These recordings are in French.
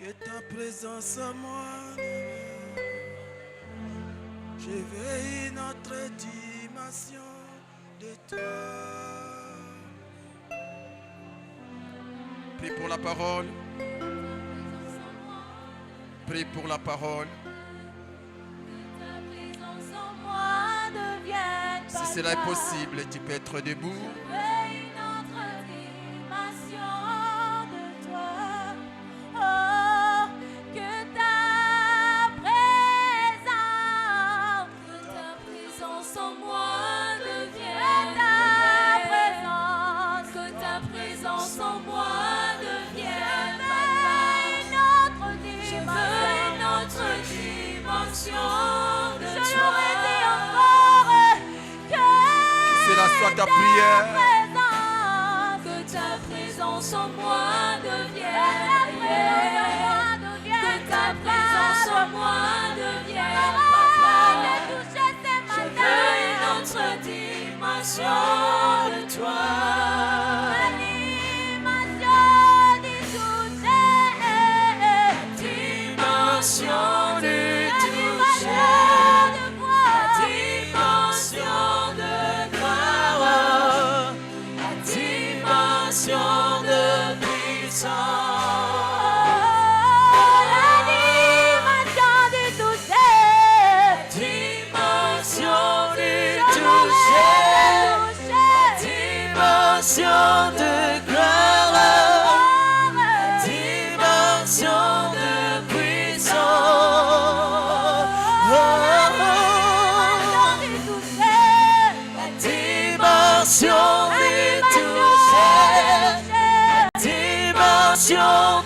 Que ta présence en moi, j'éveille une autre dimension de toi. Prie pour la parole. Prie pour la parole. Si cela est possible, tu peux être debout. Soit ta prière. Que ta présence en moi devienne. Que ta présence en moi devienne. Je veux une autre dimension de toi. Dimension de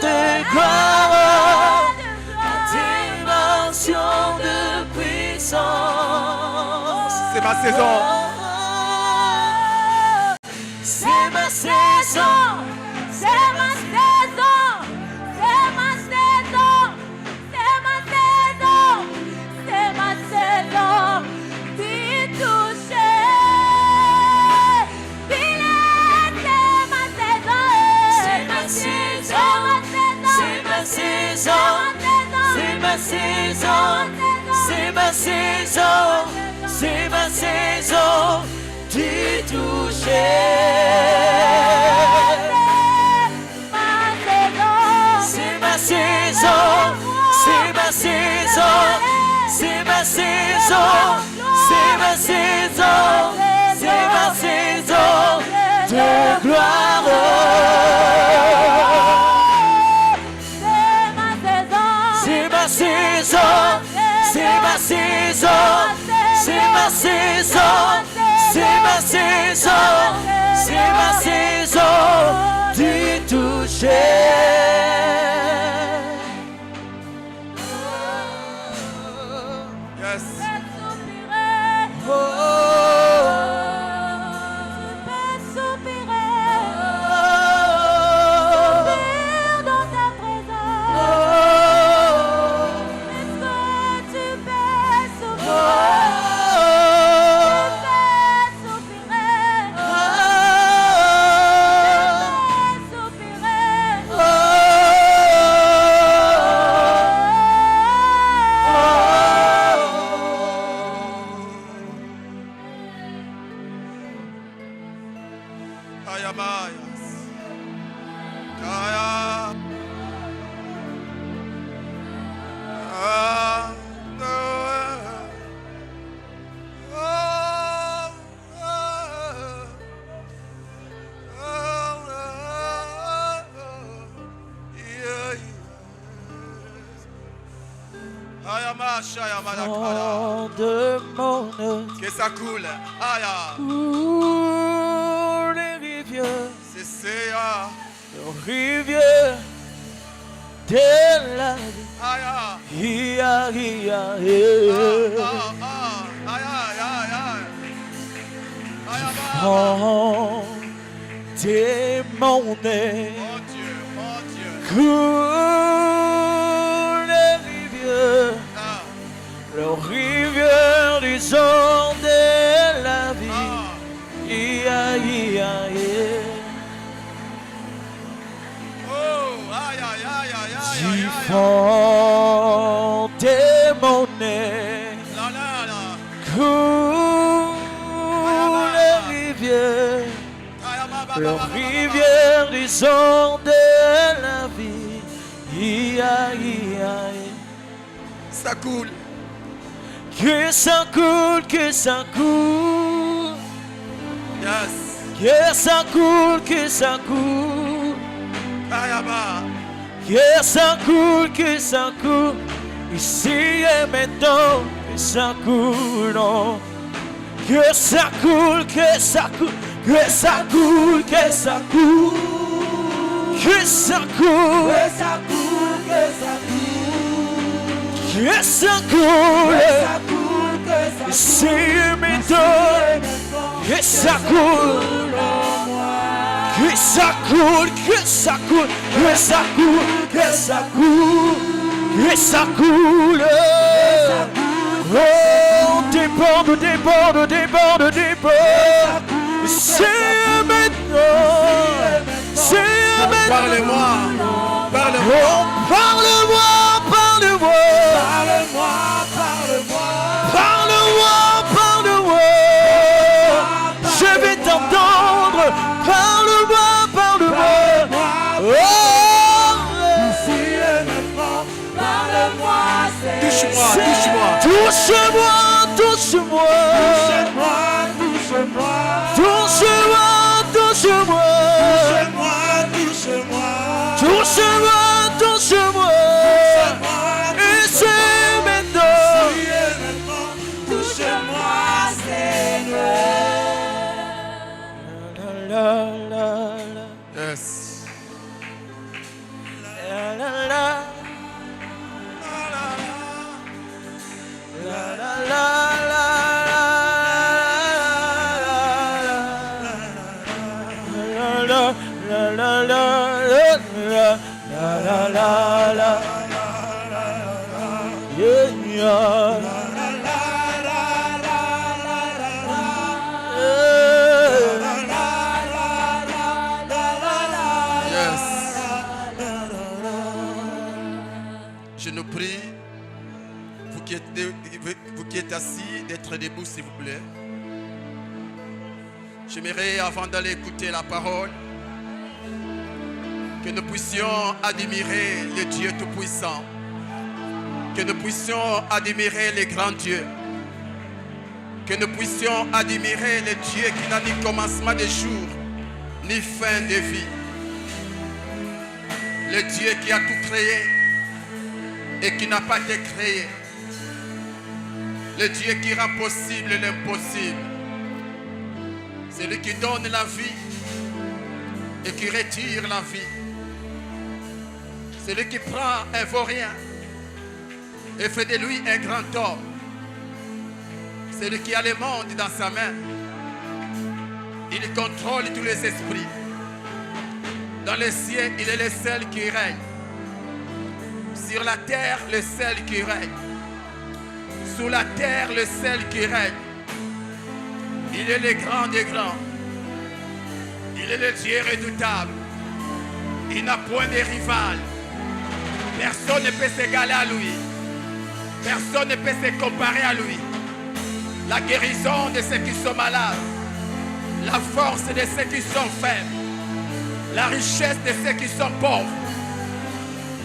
de gloire, dimension de puissance. C'est ma saison. C'est ma saison. C'est ma saison. C'est ma saison. C'est ma saison. C'est ma saison. D'y toucher. C'est ma saison. C'est ma saison. C'est ma saison. C'est ma saison. C'est ma saison. C'est ma saison. D'y toucher. C'est ma saison. C'est ma saison. C'est ma saison. C'est ma saison. C'est ma saison de gloire. C'est ma saison. C'est ma saison. C'est ma saison. C'est ma saison. C'est ma saison d'y toucher. Yes. Que ça coule. Aya. Les rivières. C'est ça. Les rivières de la vie. Aya. Ia, ia, démoner. Mon Dieu, mon Dieu. Coule les rivières. Le rivière du sang de la vie. Ia, ia, Oh, aïe, aïe, aïe, aïe, aïe. du fond de mon nez La la la. coule les rivières, la rivière du son de la vie. Ia, ia, ia. Ça coule. Que ça coule, que ça coule, Yes. que ça coule, que ça coule, Ayaba. que ça coule, que ça coule, ici et maintenant, que ça coule, non. Que ça coule, que ça coule, que ça coule, que ça coule, que ça coule, Que ça coule, que ça coule, que ça coule, que ça coule, que ça ici et maintenant, que ça coule. Que ça coule, que ça coule, que ça coule, que ça coule, que ça coule. Oh, déborde, déborde, déborde, déborde. C'est maintenant, c'est maintenant. Parlez-moi. Parlez-moi. Oh, parle-moi, parle-moi, Parle-moi, parle-moi, parle-moi, parle-moi. Je vais t'entendre. Parle-moi, parle-moi. Oh, ici et maintenant, parle-moi, Touche-moi, touche-moi. touche-moi, touche-moi, touche-moi, touche-moi, touche-moi, touche-moi, touche-moi, touche-moi, touche-moi, touche-moi. Et c'est maintenant. ici et maintenant, touche-moi, Seigneur. La, la, la, Yes. la, la, la. La la la la la la la la la. Yeah, yeah. Yes. Je nous prie, vous qui êtes assis, d'être debout s'il vous plaît. J'aimerais, avant d'aller écouter la parole, que nous puissions admirer le Dieu Tout-Puissant, que nous puissions admirer les grands dieux, que nous puissions admirer le Dieu qui n'a ni commencement de jour, ni fin de vie. Le Dieu qui a tout créé et qui n'a pas été créé. Le Dieu qui rend possible l'impossible. C'est lui qui donne la vie et qui retire la vie. C'est lui qui prend un vaurien et fait de lui un grand homme. C'est lui qui a le monde dans sa main. Il contrôle tous les esprits. Dans les cieux, il est le seul qui règne. Sur la terre, le seul qui règne. Sous la terre, le seul qui règne. Il est le grand des grands. Il est le Dieu redoutable. Il n'a point de rival. Personne ne peut s'égaler à lui. Personne ne peut se comparer à lui. La guérison de ceux qui sont malades. La force de ceux qui sont faibles. La richesse de ceux qui sont pauvres.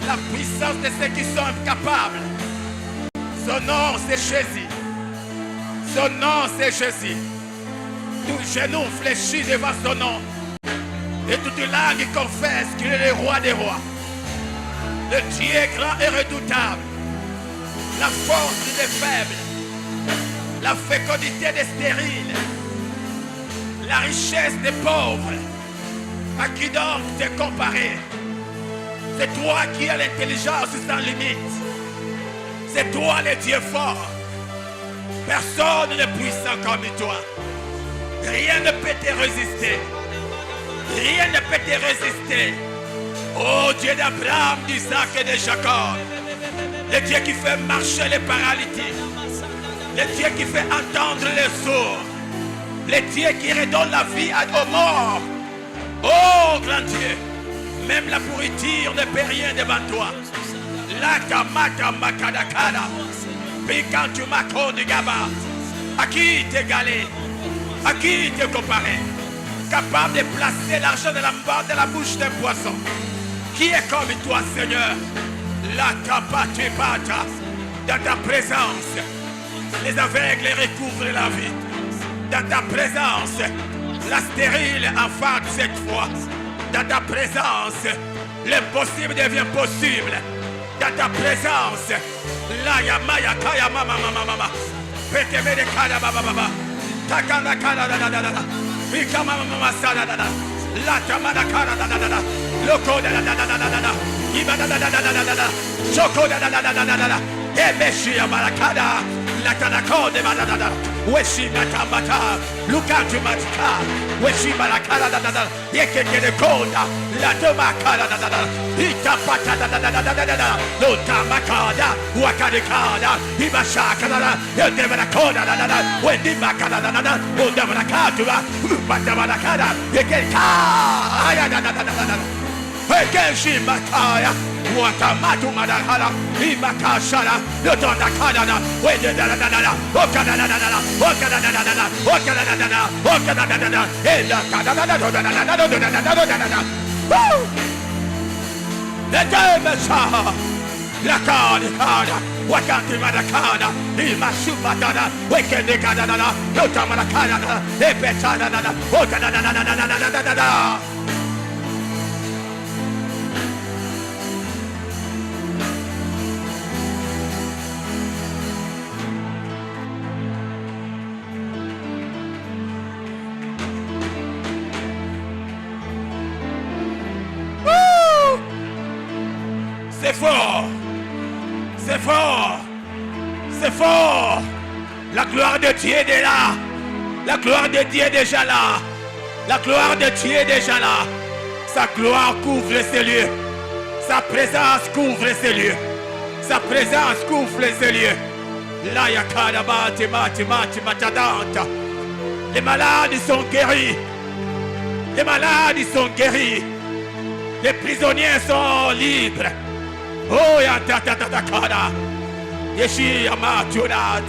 La puissance de ceux qui sont incapables. Son nom c'est Jésus. Son nom c'est Jésus. Tout genou fléchit devant son nom. Et toute langue confesse qu'il est le roi des rois. Le Dieu grand et redoutable. La force des faibles. La fécondité des stériles. La richesse des pauvres. À qui donc te comparer? C'est toi qui as l'intelligence sans limite. C'est toi le Dieu fort. Personne n'est puissant comme toi. Rien ne peut te résister. Rien ne peut te résister. Oh Dieu d'Abraham, d'Isaac et de Jacob. Le Dieu qui fait marcher les paralytiques. Le Dieu qui fait entendre les sourds. Le Dieu qui redonne la vie aux morts. Oh grand Dieu. Même la pourriture ne peut rien devant toi. Lakamaka makadakada. Pikantu makoni gaba. À qui t'égaler? À qui te comparer? Capable de placer l'argent de la bouche d'un poisson. Qui est comme toi, Seigneur? La kapatipata. Dans ta présence, les aveugles recouvrent la vie. Dans ta présence, la stérile enfante cette fois. Dans ta présence, l'impossible devient possible. Dans ta présence, la yamaya kaya mama mama mama. Peteme de kada baba baba. Takana kada da da da da. Vika mama mama sada da da. La tamada kada da da da da. Loko da da da da da da. Iba da da da da da da da. Choko da da da da da da da. Emeshi amarakada. La tanako de da da da. Weshi matamata. Lukatu matika. Weshi marakada da da da. Yekeke de konda. La tomakada da da da. Itapata da da da da da da da. Lota makada. Wakadikada. Ibashaka da da. Yodemanakoda da da da. Wendimakada da da da. Undamanakatuba. Upatamanakada. Yekeka. Aya da da da da da. Ekeshi makaya. Wakamatu madakala. Imakashara. Yotondakada. Wede da da da da. Okada da da da. Okada da da da. Okada da da da. Okada da da da. Enda kada da da da da da da da da da da. Woo! The Demesa, la Kada, Wakanti Madakada, Imasubadana, Wekendekadana, Notamanakada, Epetana, Okada. C'est fort, c'est fort, c'est fort. La gloire de Dieu est là. La gloire de Dieu est déjà là. La gloire de Dieu est déjà là. Sa gloire couvre ces lieux. Sa présence couvre ces lieux. Sa présence couvre ces lieux. La yakada mati matadanta. Les malades sont guéris. Les malades sont guéris. Les prisonniers sont libres. Oh ya ta ta ta ta kada. Yeshi amatunat.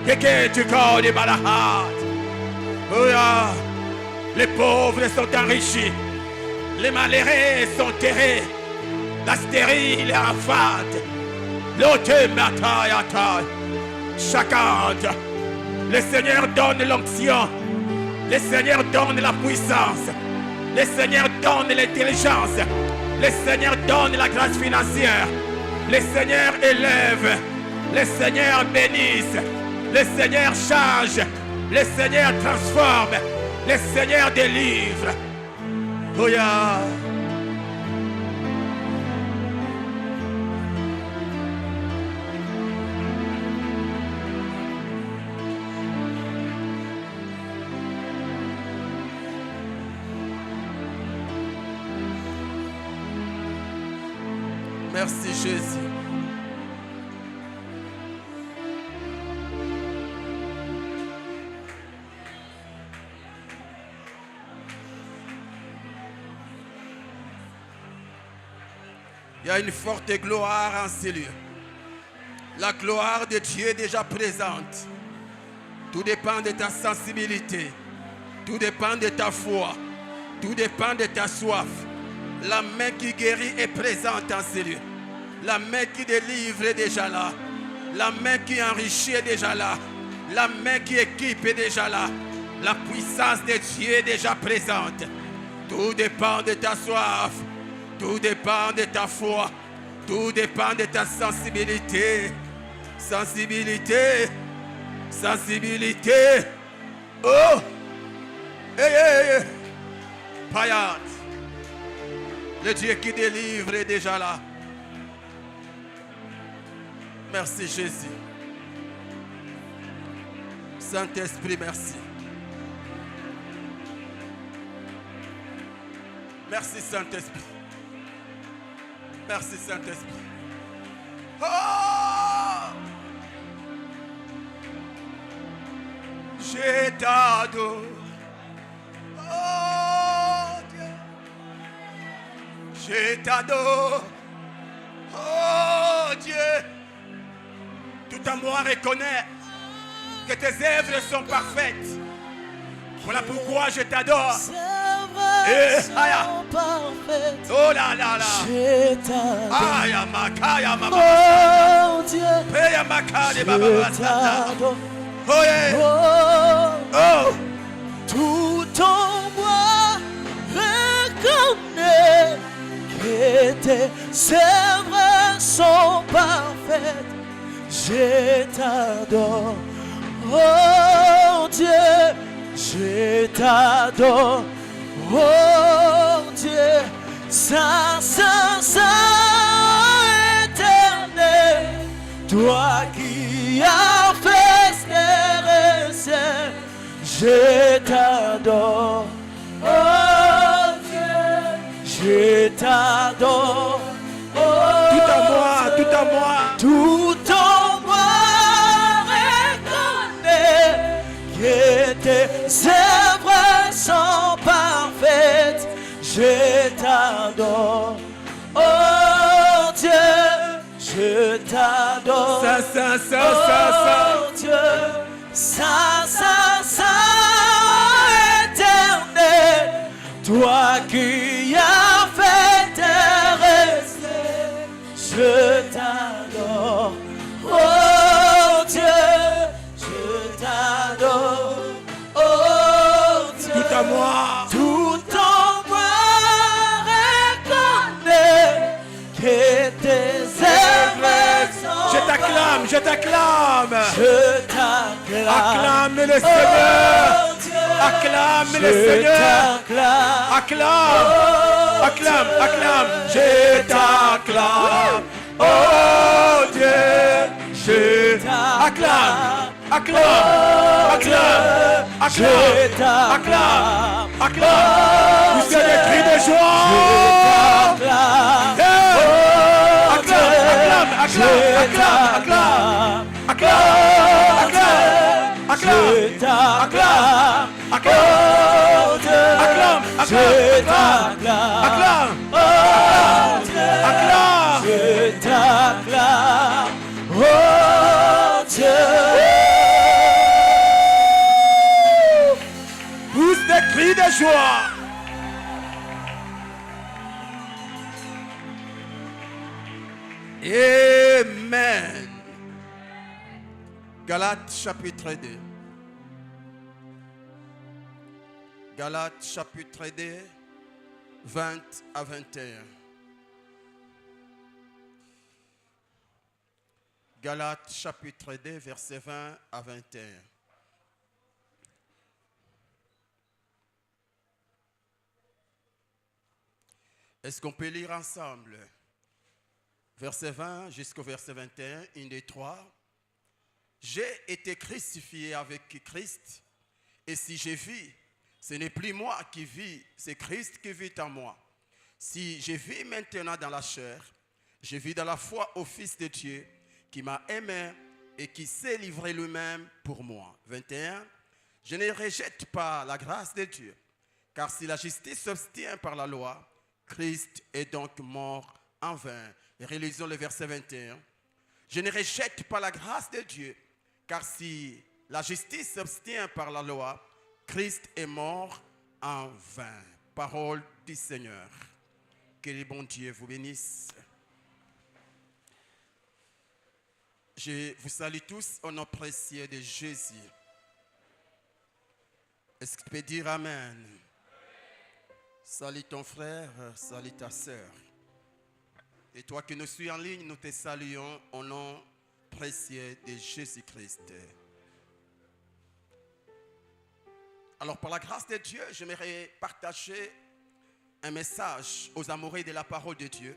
Keke tu kodi balahat. Oh ya. Les pauvres sont enrichis. Les malheureux sont terrés. La stérile est enfante. L'autre matayata. Chacun. Le Seigneur donne l'onction. Le Seigneur donne la puissance. Le Seigneur donne l'intelligence. Le Seigneur donne la grâce financière. Le Seigneur élève. Le Seigneur bénisse. Le Seigneur change. Le Seigneur transforme. Le Seigneur délivre. Oh yeah. Merci Jésus. Il y a une forte gloire en ces lieux. La gloire de Dieu est déjà présente. Tout dépend de ta sensibilité. Tout dépend de ta foi. Tout dépend de ta soif. La main qui guérit est présente en ces lieux. La main qui délivre est déjà là. La main qui enrichit est déjà là. La main qui équipe est déjà là. La puissance de Dieu est déjà présente. Tout dépend de ta soif. Tout dépend de ta foi. Tout dépend de ta sensibilité. Sensibilité. Sensibilité. Oh! Hey! Payat. Le Dieu qui délivre est déjà là. Merci Jésus. Saint-Esprit, merci. Merci Saint-Esprit. Merci Saint-Esprit. Oh! Je t'adore. Oh Dieu. Je t'adore. Oh à moi reconnaît que tes œuvres sont parfaites. Voilà pourquoi je t'adore. Œuvres sont parfaites. Oh là là là. Je t'adore. Aïe, makaya, mama. Oh Dieu, Peya makade, je baba, basata. t'adore. Oh yeah. Oh, Oh. tout en moi reconnaît que tes œuvres sont parfaites. Je t'adore. Oh Dieu, je t'adore. Oh Dieu, Saint, Saint, Saint éternel, toi qui as fait ces essais, je t'adore. Oh Dieu, je t'adore. Oh, Tout à moi, tout à moi. tout en moi reconnaît que tes œuvres sont parfaites. Je t'adore. Oh Dieu, je t'adore. Ça, ça, ça, ça, ça. Oh Dieu, Saint, Saint, Saint éternel, toi qui as fait tes essais, je t'adore. Oh Dieu, je t'adore. Oh Dieu, Tout à moi. tout en moi reconnaît que tes œuvres sont Je t'acclame, je t'acclame. je t'acclame. Acclame le Seigneur. Oh Dieu, Acclame le je Seigneur. t'acclame. Acclame. Oh Acclame, Dieu, acclame. Je t'acclame. Oh Dieu. Je t'acclame. Acclame. Acclame. Acclame. je Acclame. t'acclame. Acclame. Vous êtes des cris de Je joie. t'acclame. Hey. Oh Acclame, Dieu, acclame, acclame, acclame, je acclame, acclame, acclame, je t'acclame. acclame, Oh Dieu, acclame, je acclame, t'acclame. acclame, Oh Dieu, acclame. je t'acclame. Oh Dieu. Tous des cris de joie. Amen. Galates chapitre 2. Galates chapitre 2, 20 à 21. Galates chapitre 2, verset 20 à 21. Est-ce qu'on peut lire ensemble? Verset 20 jusqu'au verset 21, une des trois. J'ai été crucifié avec Christ, et si je vis, ce n'est plus moi qui vis, c'est Christ qui vit en moi. Si je vis maintenant dans la chair, je vis dans la foi au Fils de Dieu, qui m'a aimé et qui s'est livré lui-même pour moi. 21. Je ne rejette pas la grâce de Dieu, car si la justice s'obtient par la loi, Christ est donc mort en vain. Et relisons le verset 21. Je ne rejette pas la grâce de Dieu, car si la justice s'obtient par la loi, Christ est mort en vain. Parole du Seigneur. Que le bon Dieu vous bénisse. Je vous salue tous au nom précieux de Jésus. Est-ce que tu peux dire Amen? Salut ton frère, salut ta sœur. Et toi qui nous suis en ligne, nous te saluons au nom précieux de Jésus-Christ. Alors, par la grâce de Dieu, j'aimerais partager un message aux amoureux de la parole de Dieu.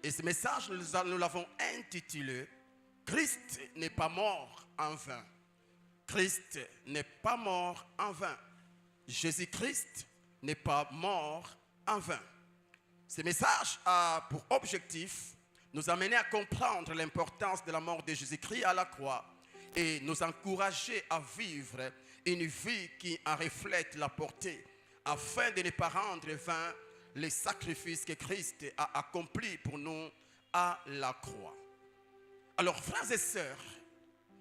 Et ce message, nous l'avons intitulé « Christ n'est pas mort en vain ». Christ n'est pas mort en vain. Jésus-Christ n'est pas mort en vain. Ce message a pour objectif nous amener à comprendre l'importance de la mort de Jésus-Christ à la croix et nous encourager à vivre une vie qui en reflète la portée afin de ne pas rendre vain les sacrifices que Christ a accomplis pour nous à la croix. Alors, frères et sœurs,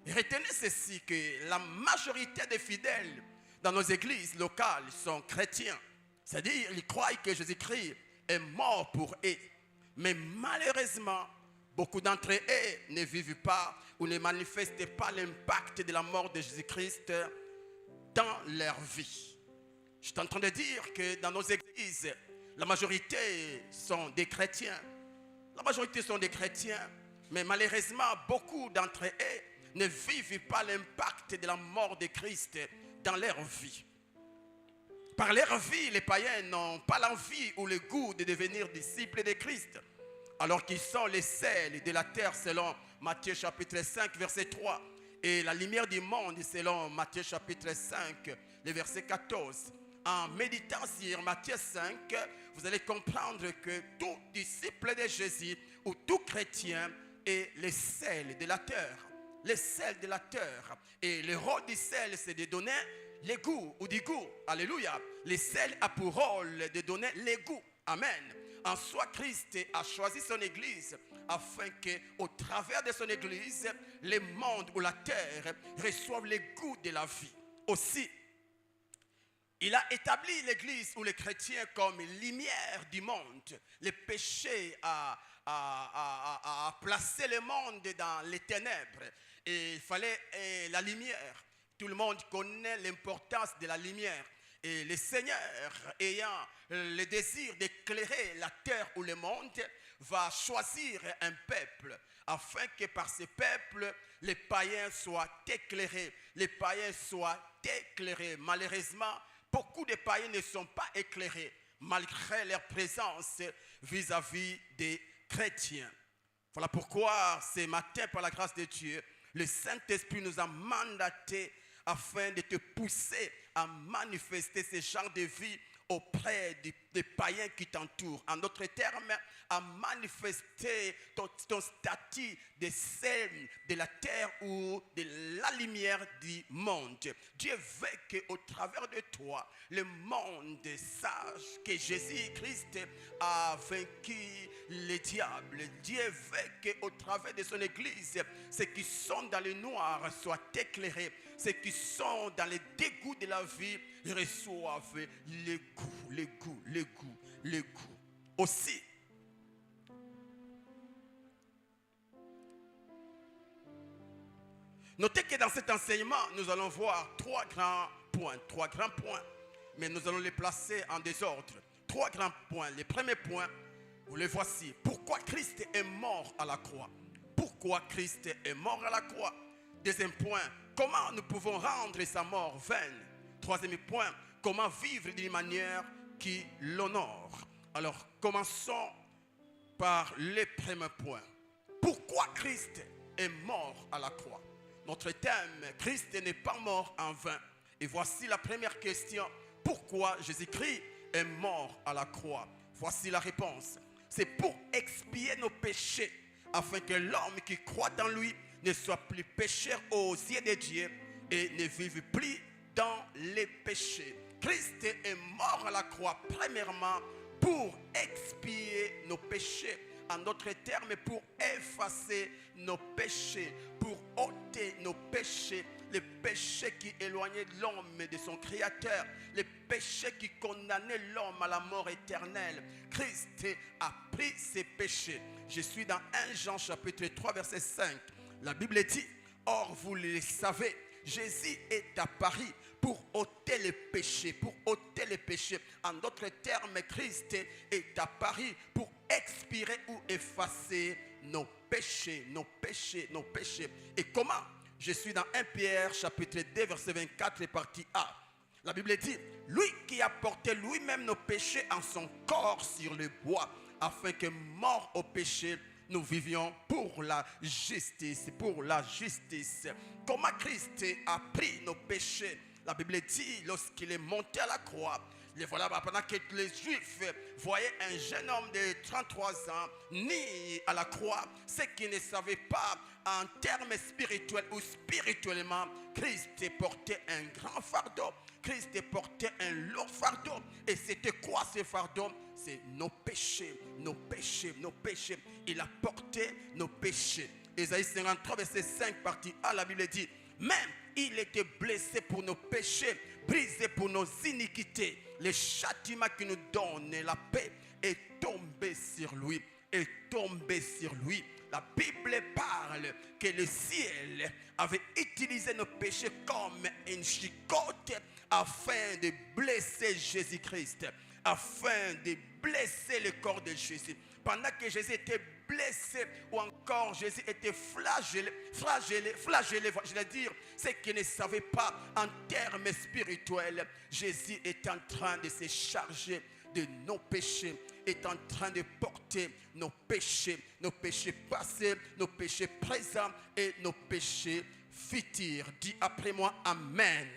Retenez ceci, que la majorité des fidèles dans nos églises locales sont chrétiens. C'est-à-dire, ils croient que Jésus-Christ est mort pour eux. Mais malheureusement, beaucoup d'entre eux ne vivent pas ou ne manifestent pas l'impact de la mort de Jésus-Christ dans leur vie. Je suis en train de dire que dans nos églises, la majorité sont des chrétiens. La majorité sont des chrétiens, mais malheureusement, beaucoup d'entre eux ne vivent pas l'impact de la mort de Christ dans leur vie. Par leur vie, les païens n'ont pas l'envie ou le goût de devenir disciples de Christ, alors qu'ils sont les sels de la terre selon Matthieu chapitre 5, verset 3, et la lumière du monde selon Matthieu chapitre 5, le verset 14. En méditant sur Matthieu 5, vous allez comprendre que tout disciple de Jésus ou tout chrétien est le sel de la terre. Le sel de la terre. Et le rôle du sel, c'est de donner le goût ou du goût. Alléluia. Le sel a pour rôle de donner le goût. Amen. En soi, Christ a choisi son église afin qu'au travers de son église, le monde ou la terre reçoivent le goût de la vie. Aussi, il a établi l'église ou les chrétiens comme lumière du monde. Le péché a placé le monde dans les ténèbres. Et il fallait la lumière. Tout le monde connaît l'importance de la lumière. Et le Seigneur, ayant le désir d'éclairer la terre ou le monde, va choisir un peuple afin que par ce peuple, les païens soient éclairés. Les païens soient éclairés. Malheureusement, beaucoup de païens ne sont pas éclairés malgré leur présence vis-à-vis des chrétiens. Voilà pourquoi ce matin, par la grâce de Dieu, le Saint-Esprit nous a mandatés afin de te pousser à manifester ce genre de vie auprès des païens qui t'entourent. En d'autres termes, à manifester ton statut de sel de la terre ou de la lumière du monde. Dieu veut qu'au travers de toi, le monde sache que Jésus-Christ a vaincu le diable. Dieu veut qu'au travers de son église, ceux qui sont dans le noir soient éclairés. Ceux qui sont dans les dégoûts de la vie reçoivent le goût. Aussi, notez que dans cet enseignement, nous allons voir trois grands points, mais nous allons les placer en désordre. Trois grands points. Le premier point, vous les voici. Pourquoi Christ est mort à la croix? Pourquoi Christ est mort à la croix? Deuxième point, comment nous pouvons rendre sa mort vaine? Troisième point, comment vivre d'une manière qui l'honore? Alors, commençons par le premier point. Pourquoi Christ est mort à la croix? Notre thème, Christ n'est pas mort en vain. Et voici la première question. Pourquoi Jésus-Christ est mort à la croix? Voici la réponse. C'est pour expier nos péchés, afin que l'homme qui croit en lui ne soit plus pécheur aux yeux de Dieu et ne vive plus dans les péchés. Christ est mort à la croix, premièrement, pour expier nos péchés. En d'autres termes, pour effacer nos péchés, pour ôter nos péchés, les péchés qui éloignaient l'homme de son Créateur, les péchés qui condamnaient l'homme à la mort éternelle. Christ a pris ces péchés. Je suis dans 1 Jean chapitre 3 verset 5. La Bible dit, or vous le savez, Jésus est apparu pour ôter les péchés, En d'autres termes, Christ est apparu pour expier ou effacer nos péchés. Et comment? Je suis dans 1 Pierre chapitre 2 verset 24 partie A. La Bible dit, lui qui a porté lui-même nos péchés en son corps sur le bois, afin que mort au péché, nous vivions pour la justice. Comment Christ a pris nos péchés? La Bible dit, lorsqu'il est monté à la croix, et voilà, pendant que les Juifs voyaient un jeune homme de 33 ans ni à la croix, ceux qui ne savaient pas en termes spirituels ou spirituellement, Christ portait un grand fardeau. Christ portait un lourd fardeau. Et c'était quoi ce fardeau? C'est nos péchés. Il a porté nos péchés. Ésaïe 53, verset 5, partie A, la Bible dit, même il était blessé pour nos péchés, brisé pour nos iniquités. Le châtiment qui nous donne la paix est tombé sur lui, est tombé sur lui. La Bible parle que le ciel avait utilisé nos péchés comme une chicotte afin de blesser Jésus-Christ, afin de blesser le corps de Jésus. Pendant que Jésus était blessé ou encore Jésus était flagellé, je veux dire, c'est qu'il ne savait pas en termes spirituels. Jésus est en train de se charger de nos péchés, est en train de porter nos péchés passés, nos péchés présents et nos péchés futurs. Dis après moi, Amen.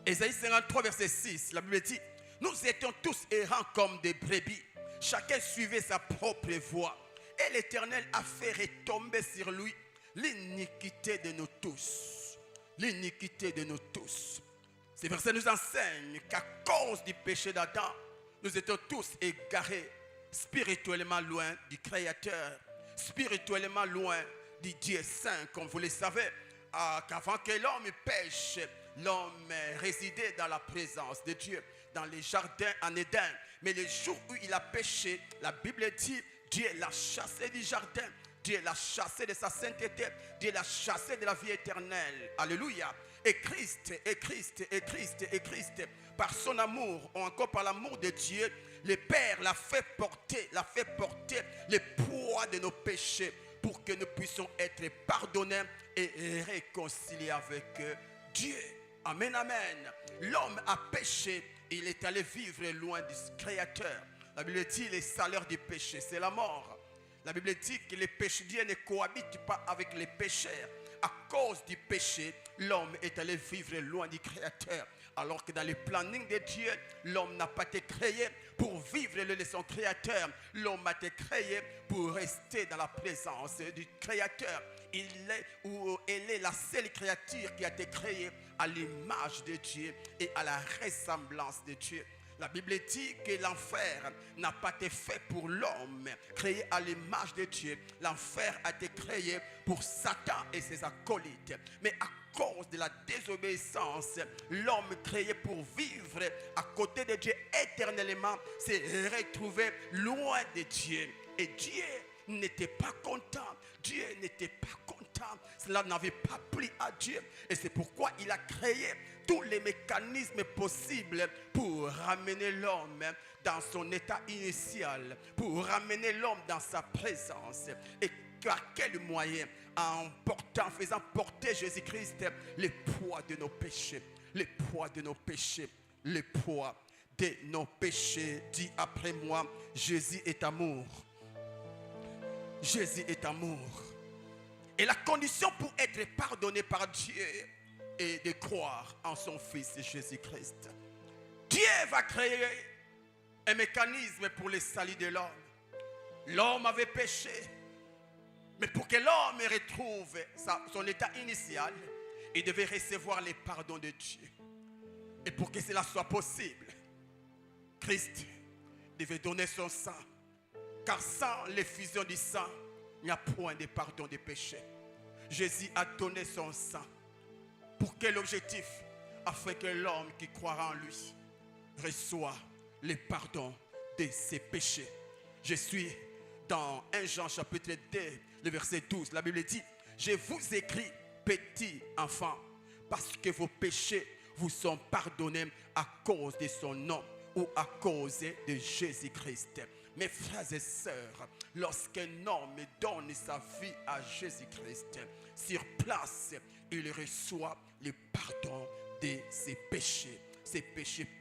Ésaïe 53, verset 6, la Bible dit, nous étions tous errants comme des brebis, chacun suivait sa propre voie, et l'Éternel a fait retomber sur lui l'iniquité de nous tous. L'iniquité de nous tous. Ces versets nous enseignent qu'à cause du péché d'Adam, nous étions tous égarés, spirituellement loin du Créateur, spirituellement loin du Dieu Saint, comme vous le savez, qu'avant que l'homme pêche, l'homme résidait dans la présence de Dieu, dans les jardins en Éden. Mais le jour où il a péché, la Bible dit, Dieu l'a chassé du jardin, Dieu l'a chassé de sa sainteté, Dieu l'a chassé de la vie éternelle. Alléluia. Et Christ, par son amour, ou encore par l'amour de Dieu, le Père l'a fait porter le poids de nos péchés pour que nous puissions être pardonnés et réconciliés avec Dieu. Amen, amen. L'homme a péché, il est allé vivre loin du Créateur. La Bible dit, le salaire du péché, c'est la mort. La Bible dit que les pécheurs ne cohabitent pas avec les pécheurs. À cause du péché, l'homme est allé vivre loin du Créateur. Alors que dans le planning de Dieu, l'homme n'a pas été créé pour vivre le de son Créateur. L'homme a été créé pour rester dans la présence du Créateur. Elle est la seule créature qui a été créée à l'image de Dieu et à la ressemblance de Dieu. La Bible dit que l'enfer n'a pas été fait pour l'homme, créé à l'image de Dieu. L'enfer a été créé pour Satan et ses acolytes. Mais à cause de la désobéissance, l'homme créé pour vivre à côté de Dieu éternellement s'est retrouvé loin de Dieu. Et Dieu n'était pas content. Dieu n'était pas content. Cela n'avait pas plu à Dieu. Et c'est pourquoi il a créé tous les mécanismes possibles pour ramener l'homme dans son état initial, pour ramener l'homme dans sa présence. Et à quel moyen? En faisant porter Jésus-Christ le poids de nos péchés, le poids de nos péchés, le poids de nos péchés. Dis après moi, Jésus est amour. Jésus est amour. Et la condition pour être pardonné par Dieu est de croire en son Fils Jésus-Christ. Dieu va créer un mécanisme pour le salut de l'homme. L'homme avait péché. Mais pour que l'homme retrouve son état initial, il devait recevoir le pardon de Dieu. Et pour que cela soit possible, Christ devait donner son sang. Car sans l'effusion du sang, il n'y a point de pardon des péchés. Jésus a donné son sang. Pour quel objectif? Afin que l'homme qui croira en lui reçoit le pardon de ses péchés. Je suis dans 1 Jean chapitre 2, le verset 12. La Bible dit, je vous écris, petits enfants, parce que vos péchés vous sont pardonnés à cause de son nom ou à cause de Jésus-Christ. Mes frères et sœurs, lorsqu'un homme donne sa vie à Jésus-Christ, sur place, il reçoit le pardon de ses péchés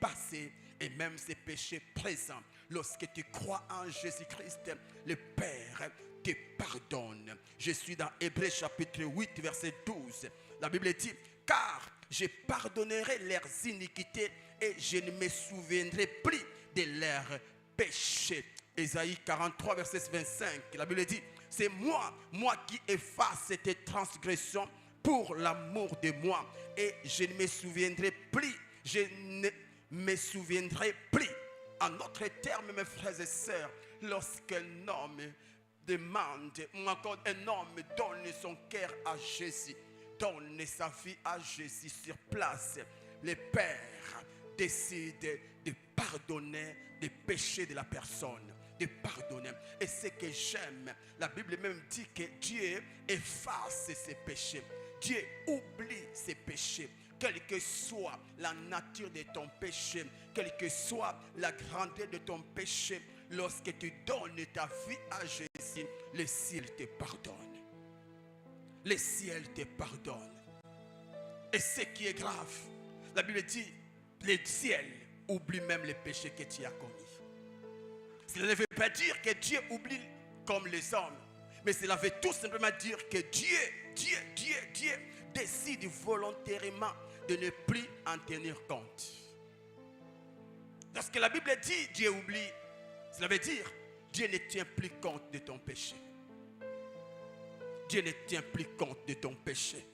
passés et même ses péchés présents. Lorsque tu crois en Jésus-Christ, le Père te pardonne. Je suis dans Hébreux chapitre 8, verset 12. La Bible dit, car je pardonnerai leurs iniquités et je ne me souviendrai plus de leurs péchés. Ésaïe 43, verset 25. La Bible dit, c'est moi qui efface cette transgression pour l'amour de moi. Et je ne me souviendrai plus. Je ne me souviendrai plus. En d'autres termes, mes frères et sœurs, lorsqu'un homme demande, ou encore un homme donne son cœur à Jésus, donne sa vie à Jésus sur place, le Père décide de pardonner les péchés de la personne, de pardonner. Et ce que j'aime, la Bible même dit que Dieu efface ses péchés, Dieu oublie ses péchés. Quelle que soit la nature de ton péché, quelle que soit la grandeur de ton péché, lorsque tu donnes ta vie à Jésus, le ciel te pardonne. Le ciel te pardonne. Et ce qui est grave, la Bible dit, le ciel oublie même les péchés que tu as commis. Cela ne veut pas dire que Dieu oublie comme les hommes, mais cela veut tout simplement dire que Dieu décide volontairement de ne plus en tenir compte. Lorsque la Bible dit Dieu oublie, cela veut dire Dieu ne tient plus compte de ton péché. Dieu ne tient plus compte de ton péché.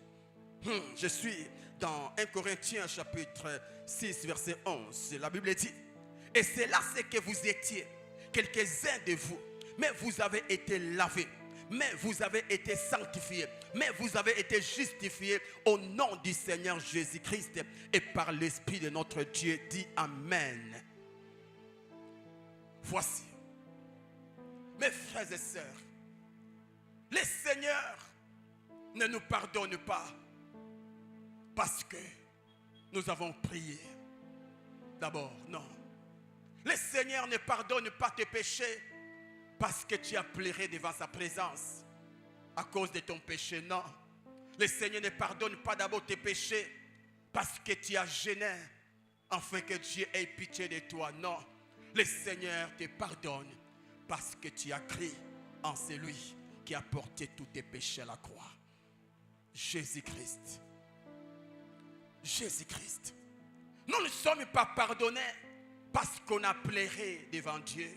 Je suis dans 1 Corinthiens chapitre 6 verset 11. La Bible dit, et c'est là ce que vous étiez, quelques-uns de vous, mais vous avez été lavés, mais vous avez été sanctifiés, mais vous avez été justifiés au nom du Seigneur Jésus-Christ et par l'Esprit de notre Dieu. Dit Amen. Voici, mes frères et sœurs, le Seigneur ne nous pardonne pas parce que nous avons prié. D'abord, non. Le Seigneur ne pardonne pas tes péchés parce que tu as pleuré devant sa présence à cause de ton péché. Non. Le Seigneur ne pardonne pas d'abord tes péchés parce que tu as gêné afin que Dieu ait pitié de toi. Non. Le Seigneur te pardonne parce que tu as cru en celui qui a porté tous tes péchés à la croix. Jésus-Christ. Jésus-Christ. Nous ne sommes pas pardonnés parce qu'on a pleuré devant Dieu.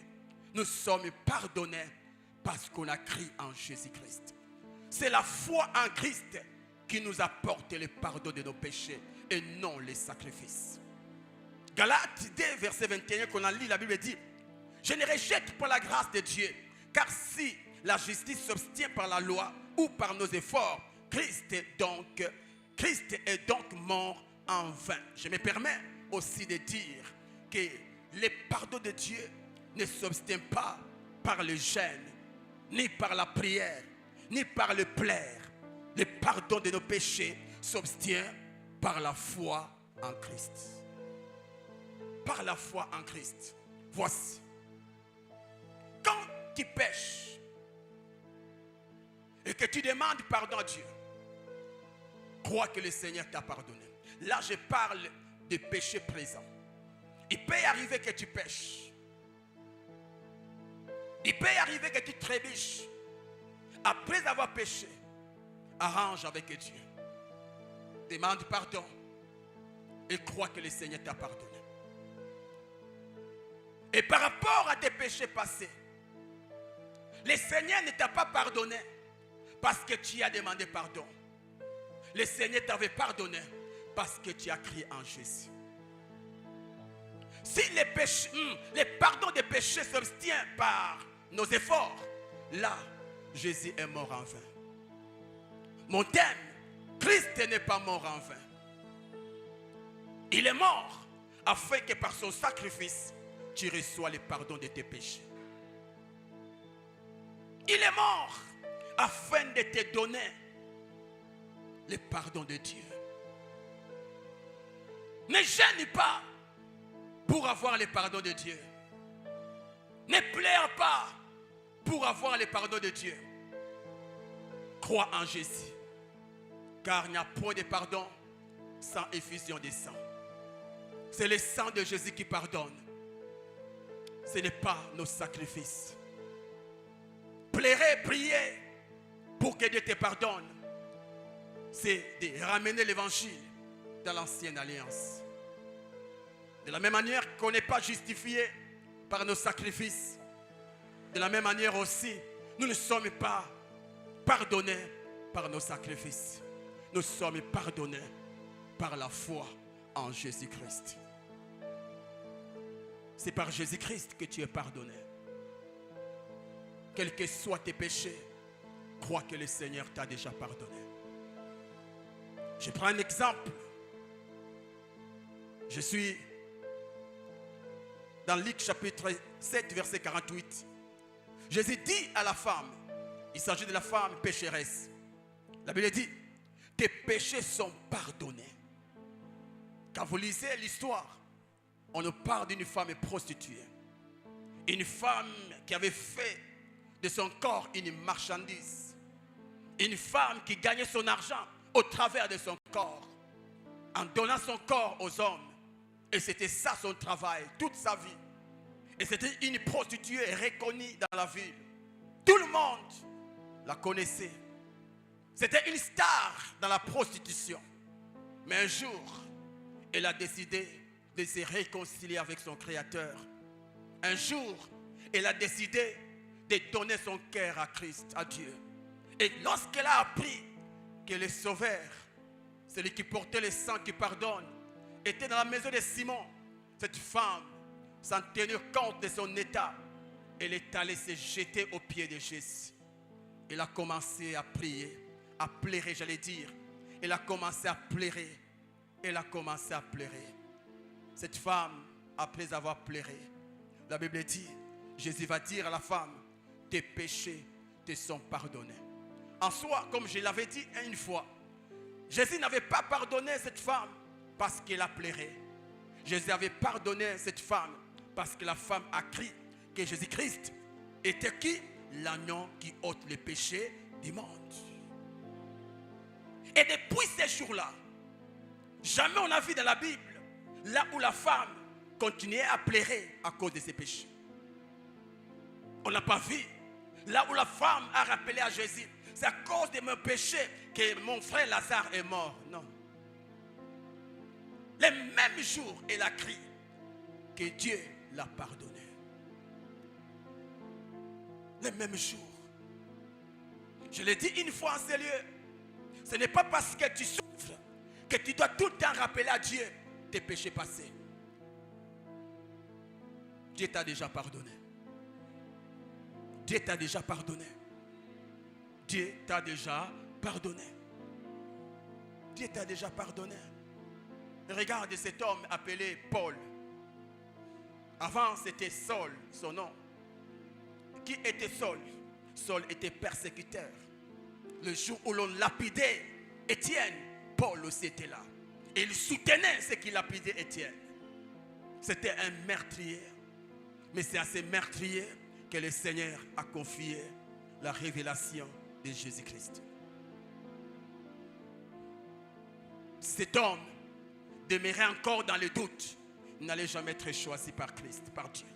Nous sommes pardonnés parce qu'on a crié en Jésus-Christ. C'est la foi en Christ qui nous apporte le pardon de nos péchés et non les sacrifices. Galates 2 verset 21 qu'on a lu, la Bible dit, je ne rejette pas la grâce de Dieu, car si la justice s'obtient par la loi ou par nos efforts, Christ est donc mort en vain. Je me permets aussi de dire que le pardon de Dieu ne s'obtient pas par le jeûne, ni par la prière, ni par le plaire. Le pardon de nos péchés s'obtient par la foi en Christ. Par la foi en Christ. Voici. Quand tu pêches et que tu demandes pardon à Dieu, crois que le Seigneur t'a pardonné. Là, je parle de péché présent. Il peut arriver que tu pêches. Il peut arriver que tu trébuches. Après avoir péché, arrange avec Dieu. Demande pardon et crois que le Seigneur t'a pardonné. Et par rapport à tes péchés passés, le Seigneur ne t'a pas pardonné parce que tu as demandé pardon. Le Seigneur t'avait pardonné parce que tu as crié en Jésus. Si le pardon des péchés s'obtient par nos efforts, là, Jésus est mort en vain. Mon thème, Christ n'est pas mort en vain. Il est mort afin que par son sacrifice, tu reçois le pardon de tes péchés. Il est mort afin de te donner le pardon de Dieu. Ne gêne pas pour avoir le pardon de Dieu. Ne pleure pas pour avoir le pardon de Dieu. Crois en Jésus, car il n'y a point de pardon sans effusion de sang. C'est le sang de Jésus qui pardonne. Ce n'est pas nos sacrifices. Pleurez, priez pour que Dieu te pardonne. C'est de ramener l'évangile dans l'ancienne alliance. De la même manière qu'on n'est pas justifié par nos sacrifices, de la même manière aussi, nous ne sommes pas pardonnés par nos sacrifices. Nous sommes pardonnés par la foi en Jésus-Christ. C'est par Jésus-Christ que tu es pardonné. quels que soient tes péchés, crois que le Seigneur t'a déjà pardonné. Je prends un exemple. Je suis dans Luc chapitre 7, verset 48. Jésus dit à la femme, il s'agit de la femme pécheresse. La Bible dit, tes péchés sont pardonnés. Quand vous lisez l'histoire, on nous parle d'une femme prostituée. Une femme qui avait fait de son corps une marchandise. Une femme qui gagnait son argent au travers de son corps, en donnant son corps aux hommes. Et c'était ça son travail, toute sa vie. Et c'était une prostituée reconnue dans la ville. Tout le monde la connaissait. C'était une star dans la prostitution. Mais un jour, elle a décidé de se réconcilier avec son Créateur. Un jour, elle a décidé de donner son cœur à Christ, à Dieu. Et lorsqu'elle a appris que le Sauveur, celui qui portait le sang qui pardonne, était dans la maison de Simon, cette femme, sans tenir compte de son état, elle est allée se jeter aux pieds de Jésus. Elle a commencé à prier, à pleurer, j'allais dire. Elle a commencé à pleurer. Elle a commencé à pleurer. Cette femme, après avoir pleuré, la Bible dit, Jésus va dire à la femme, tes péchés te sont pardonnés. En soi, comme je l'avais dit une fois, Jésus n'avait pas pardonné cette femme parce qu'elle a pleuré. Jésus avait pardonné cette femme parce que la femme a crié que Jésus-Christ était qui? L'agneau qui ôte les péchés du monde. Et depuis ces jours-là, jamais on a vu dans la Bible là où la femme continuait à pleurer à cause de ses péchés. On n'a pas vu là où la femme a rappelé à Jésus, c'est à cause de mes péchés que mon frère Lazare est mort. Non. Le même jour, elle a crié que Dieu l'a pardonné. Le même jour. Je l'ai dit une fois en ce lieu. Ce n'est pas parce que tu souffres que tu dois tout le temps rappeler à Dieu tes péchés passés. Dieu t'a déjà pardonné. Dieu t'a déjà pardonné. Dieu t'a déjà pardonné. Dieu t'a déjà pardonné. Regarde cet homme appelé Paul. Avant c'était Saul, son nom. Qui était Saul? Saul était persécuteur. Le jour où l'on lapidait Étienne, Paul aussi était là. Et il soutenait ce qui lapidait Étienne. C'était un meurtrier. Mais c'est à ces meurtriers que le Seigneur a confié la révélation de Jésus-Christ. Cet homme demeurait encore dans le doute. Il n'allait jamais être choisi par Christ, par Dieu.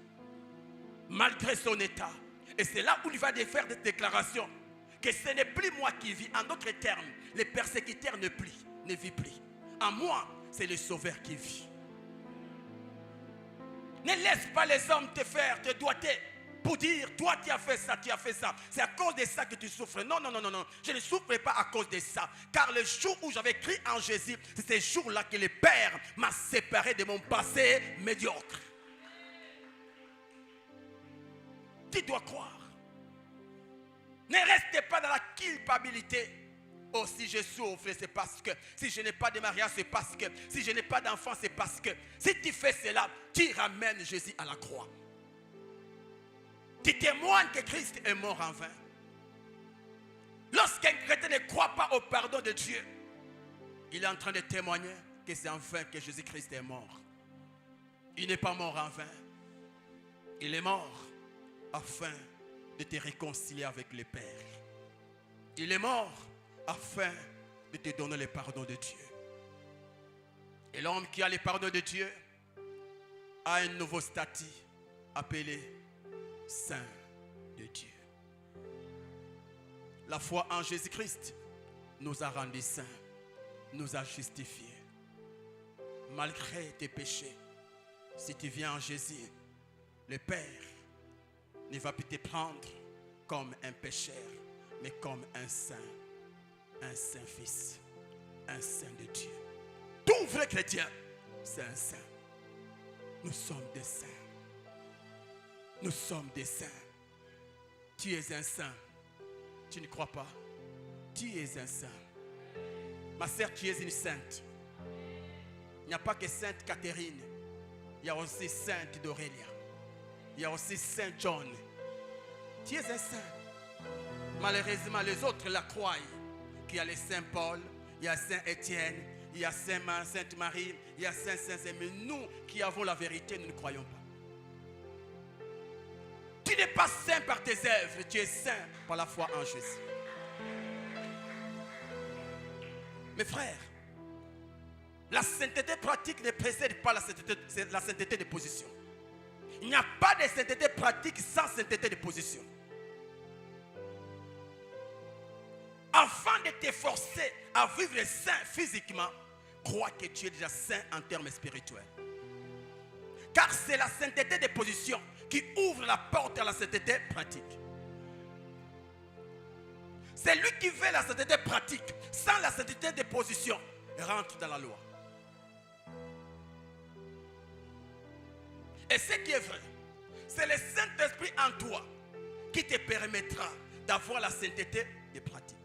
Malgré son état. Et c'est là où il va faire des déclarations. Que ce n'est plus moi qui vis. En d'autres termes, les persécuteurs ne vivent plus. En moi, c'est le Sauveur qui vit. Ne laisse pas les hommes te faire, te doiter. Pour dire, toi tu as fait ça, tu as fait ça. C'est à cause de ça que tu souffres. Non, non, non, non, non. Je ne souffre pas à cause de ça. Car le jour où j'avais cru en Jésus, c'est ce jour-là que le Père m'a séparé de mon passé médiocre. Tu dois croire. Ne restez pas dans la culpabilité. Oh, si je souffre, c'est parce que. Si je n'ai pas de mariage, c'est parce que. Si je n'ai pas d'enfant, c'est parce que. Si tu fais cela, tu ramènes Jésus à la croix. Tu témoignes que Christ est mort en vain. Lorsqu'un chrétien ne croit pas au pardon de Dieu, il est en train de témoigner que c'est en vain que Jésus-Christ est mort. Il n'est pas mort en vain. Il est mort afin de te réconcilier avec le Père. Il est mort afin de te donner le pardon de Dieu. Et l'homme qui a le pardon de Dieu a un nouveau statut appelé Saint de Dieu. La foi en Jésus-Christ nous a rendus saints, nous a justifiés. Malgré tes péchés, si tu viens en Jésus, le Père ne va plus te prendre comme un pécheur, mais comme un saint fils, un saint de Dieu. Tout vrai chrétien, c'est un saint. Nous sommes des saints. Nous sommes des saints. Tu es un saint. Tu ne crois pas? Tu es un saint. Ma sœur, tu es une sainte. Il n'y a pas que Sainte Catherine. Il y a aussi Sainte Dorélia. Il y a aussi Saint John. Tu es un saint. Malheureusement, les autres la croient. Il y a les Saint Paul, il y a Saint Étienne, il y a Sainte Marie, il y a Saint. Mais nous qui avons la vérité, nous ne croyons pas. Tu n'es pas saint par tes œuvres, tu es saint par la foi en Jésus. Mes frères, la sainteté pratique ne précède pas la sainteté de position. Il n'y a pas de sainteté pratique sans sainteté de position. Afin de t'efforcer à vivre saint physiquement, crois que tu es déjà saint en termes spirituels. Car c'est la sainteté de position qui ouvre la porte à la sainteté pratique. C'est lui qui veut la sainteté pratique sans la sainteté de position rentre dans la loi. Et ce qui est vrai, c'est le Saint-Esprit en toi qui te permettra d'avoir la sainteté de pratique.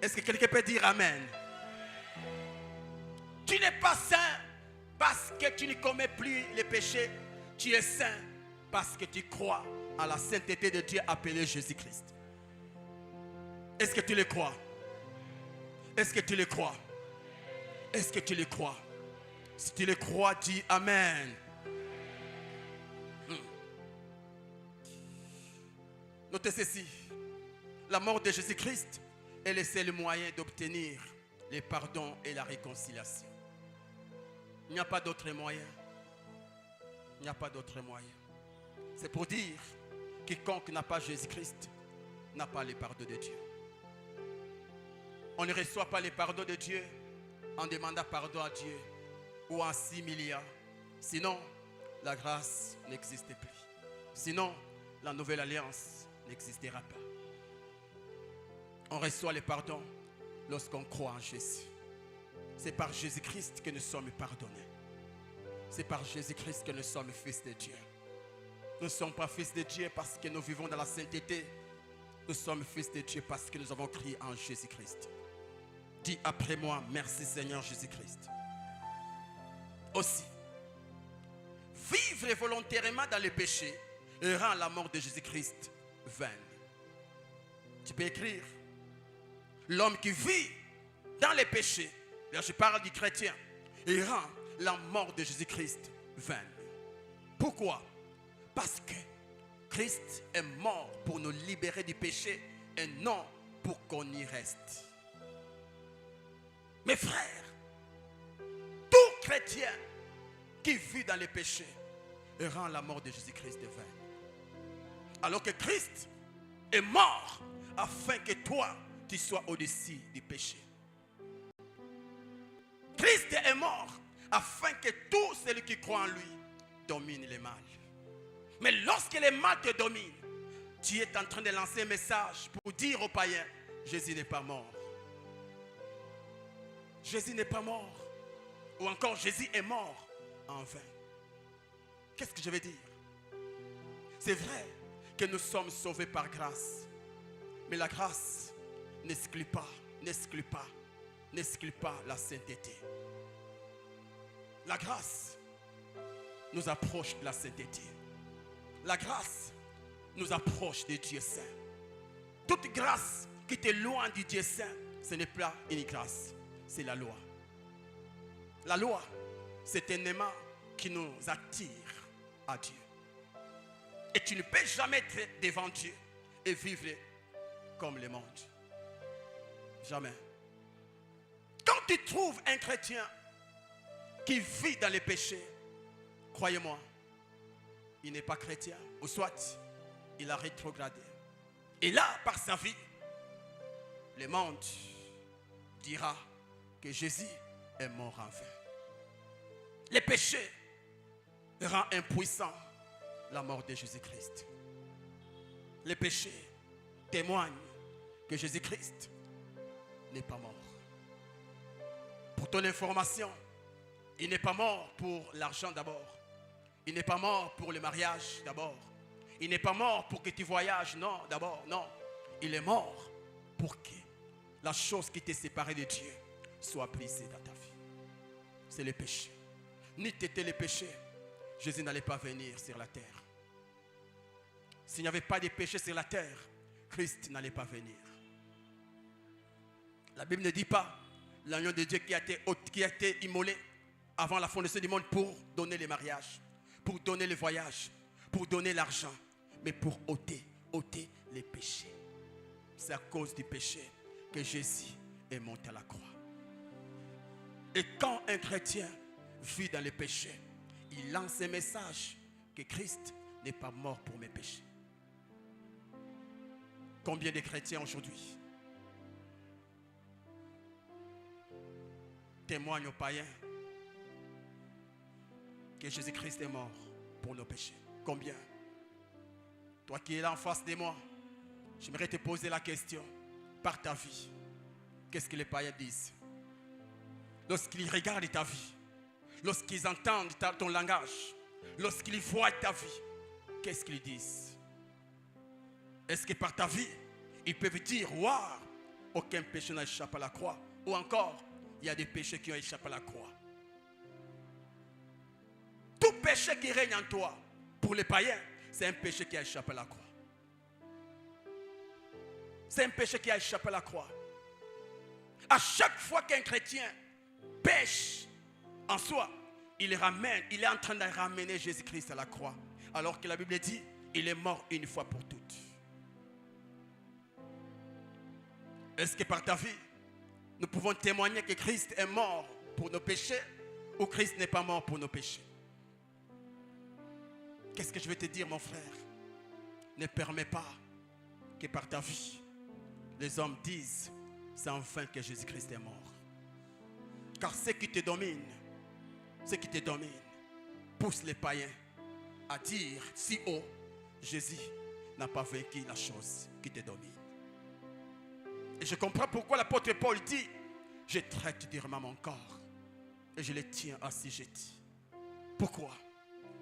Est-ce que quelqu'un peut dire Amen? Tu n'es pas saint parce que tu ne commets plus les péchés. Tu es saint parce que tu crois à la sainteté de Dieu appelée Jésus-Christ. Est-ce que tu le crois? Est-ce que tu le crois? Est-ce que tu le crois? Si tu le crois, dis Amen. Notez ceci. La mort de Jésus-Christ est le seul moyen d'obtenir le pardon et la réconciliation. Il n'y a pas d'autre moyen. Il n'y a pas d'autre moyen. C'est pour dire, quiconque n'a pas Jésus-Christ n'a pas le pardon de Dieu. On ne reçoit pas le pardon de Dieu en demandant pardon à Dieu ou en s'humiliant. Sinon, la grâce n'existe plus. Sinon, la nouvelle alliance n'existera pas. On reçoit le pardon lorsqu'on croit en Jésus. C'est par Jésus-Christ que nous sommes pardonnés. C'est par Jésus-Christ que nous sommes fils de Dieu. Nous ne sommes pas fils de Dieu parce que nous vivons dans la sainteté. Nous sommes fils de Dieu parce que nous avons crié en Jésus-Christ. Dis après moi, merci Seigneur Jésus-Christ. Aussi, vivre volontairement dans le péché rend la mort de Jésus-Christ vaine. Tu peux écrire, l'homme qui vit dans le péché, là je parle du chrétien, il rend la mort de Jésus-Christ vaine. Pourquoi? Parce que Christ est mort pour nous libérer du péché et non pour qu'on y reste. Mes frères, tout chrétien qui vit dans le péché rend la mort de Jésus-Christ vaine. Alors que Christ est mort afin que toi, tu sois au-dessus du péché. Christ est mort afin que tout celui qui croit en lui domine le mal. Mais lorsque le mal te domine, tu es en train de lancer un message pour dire aux païens, Jésus n'est pas mort. Jésus n'est pas mort. Ou encore Jésus est mort en vain. Qu'est-ce que je veux dire? C'est vrai que nous sommes sauvés par grâce. Mais la grâce n'exclut pas la sainteté. La grâce nous approche de la sainteté. La grâce nous approche de Dieu saint. Toute grâce qui t'éloigne du Dieu saint, ce n'est pas une grâce, c'est la loi. La loi, c'est un aimant qui nous attire à Dieu. Et tu ne peux jamais être devant Dieu et vivre comme le monde. Jamais. Quand tu trouves un chrétien qui vit dans les péchés, croyez-moi, il n'est pas chrétien. Ou soit, il a rétrogradé. Et là, par sa vie, le monde dira que Jésus est mort en vain. Le péché rend impuissant la mort de Jésus-Christ. Le péché témoigne que Jésus-Christ n'est pas mort. Pour ton information, il n'est pas mort pour l'argent d'abord. Il n'est pas mort pour le mariage d'abord. Il n'est pas mort pour que tu voyages, non, d'abord, non. Il est mort pour que la chose qui t'est séparée de Dieu soit brisée dans ta vie. C'est le péché. Ni t'étais le péché, Jésus n'allait pas venir sur la terre. S'il n'y avait pas de péché sur la terre, Christ n'allait pas venir. La Bible ne dit pas l'agneau de Dieu qui a été immolé avant la fondation du monde pour donner les mariages, pour donner les voyages, pour donner l'argent, mais pour ôter les péchés. C'est à cause du péché que Jésus est monté à la croix. Et quand un chrétien vit dans le péché, il lance un message que Christ n'est pas mort pour mes péchés. Combien de chrétiens aujourd'hui témoignent aux païens que Jésus-Christ est mort pour nos péchés? Combien? Toi qui es là en face de moi, j'aimerais te poser la question par ta vie. Qu'est-ce que les païens disent? Lorsqu'ils regardent ta vie, lorsqu'ils entendent ton langage, lorsqu'ils voient ta vie, qu'est-ce qu'ils disent? Est-ce que par ta vie, ils peuvent dire, waouh, aucun péché n'a échappé à la croix? Ou encore, il y a des péchés qui ont échappé à la croix. Tout péché qui règne en toi, pour les païens, c'est un péché qui a échappé à la croix. C'est un péché qui a échappé à la croix. À chaque fois qu'un chrétien pêche en soi, il est en train de ramener Jésus-Christ à la croix. Alors que la Bible dit, il est mort une fois pour toutes. Est-ce que par ta vie, nous pouvons témoigner que Christ est mort pour nos péchés ou Christ n'est pas mort pour nos péchés? Qu'est-ce que je vais te dire, mon frère? Ne permets pas que par ta vie, les hommes disent, c'est enfin que Jésus-Christ est mort. Car ce qui te domine, pousse les païens à dire si haut, Jésus n'a pas vaincu la chose qui te domine. Et je comprends pourquoi l'apôtre Paul dit, je traite durement mon corps et je le tiens assujetti. Pourquoi?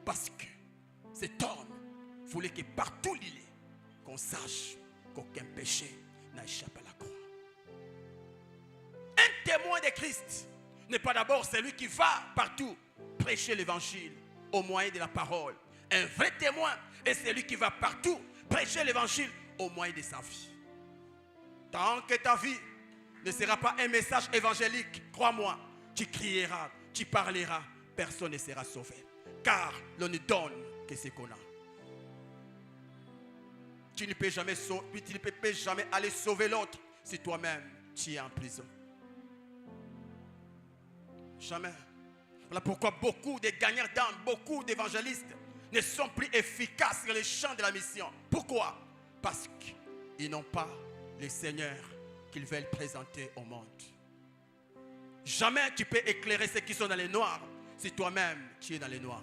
Parce que cet homme voulait que partout où il est, qu'on sache qu'aucun péché n'a échappé à la croix. Un témoin de Christ n'est pas d'abord celui qui va partout prêcher l'évangile au moyen de la parole. Un vrai témoin est celui qui va partout prêcher l'évangile au moyen de sa vie. Tant que ta vie ne sera pas un message évangélique, crois-moi, tu crieras, tu parleras, personne ne sera sauvé. Car l'on ne donne que ce qu'on a. Tu ne peux jamais aller sauver l'autre si toi-même tu es en prison. Jamais. Voilà pourquoi beaucoup de gagnants d'âmes, beaucoup d'évangélistes ne sont plus efficaces sur les champs de la mission. Pourquoi? Parce qu'ils n'ont pas le Seigneur qu'ils veulent présenter au monde. Jamais tu peux éclairer ceux qui sont dans les noirs si toi-même tu es dans les noirs.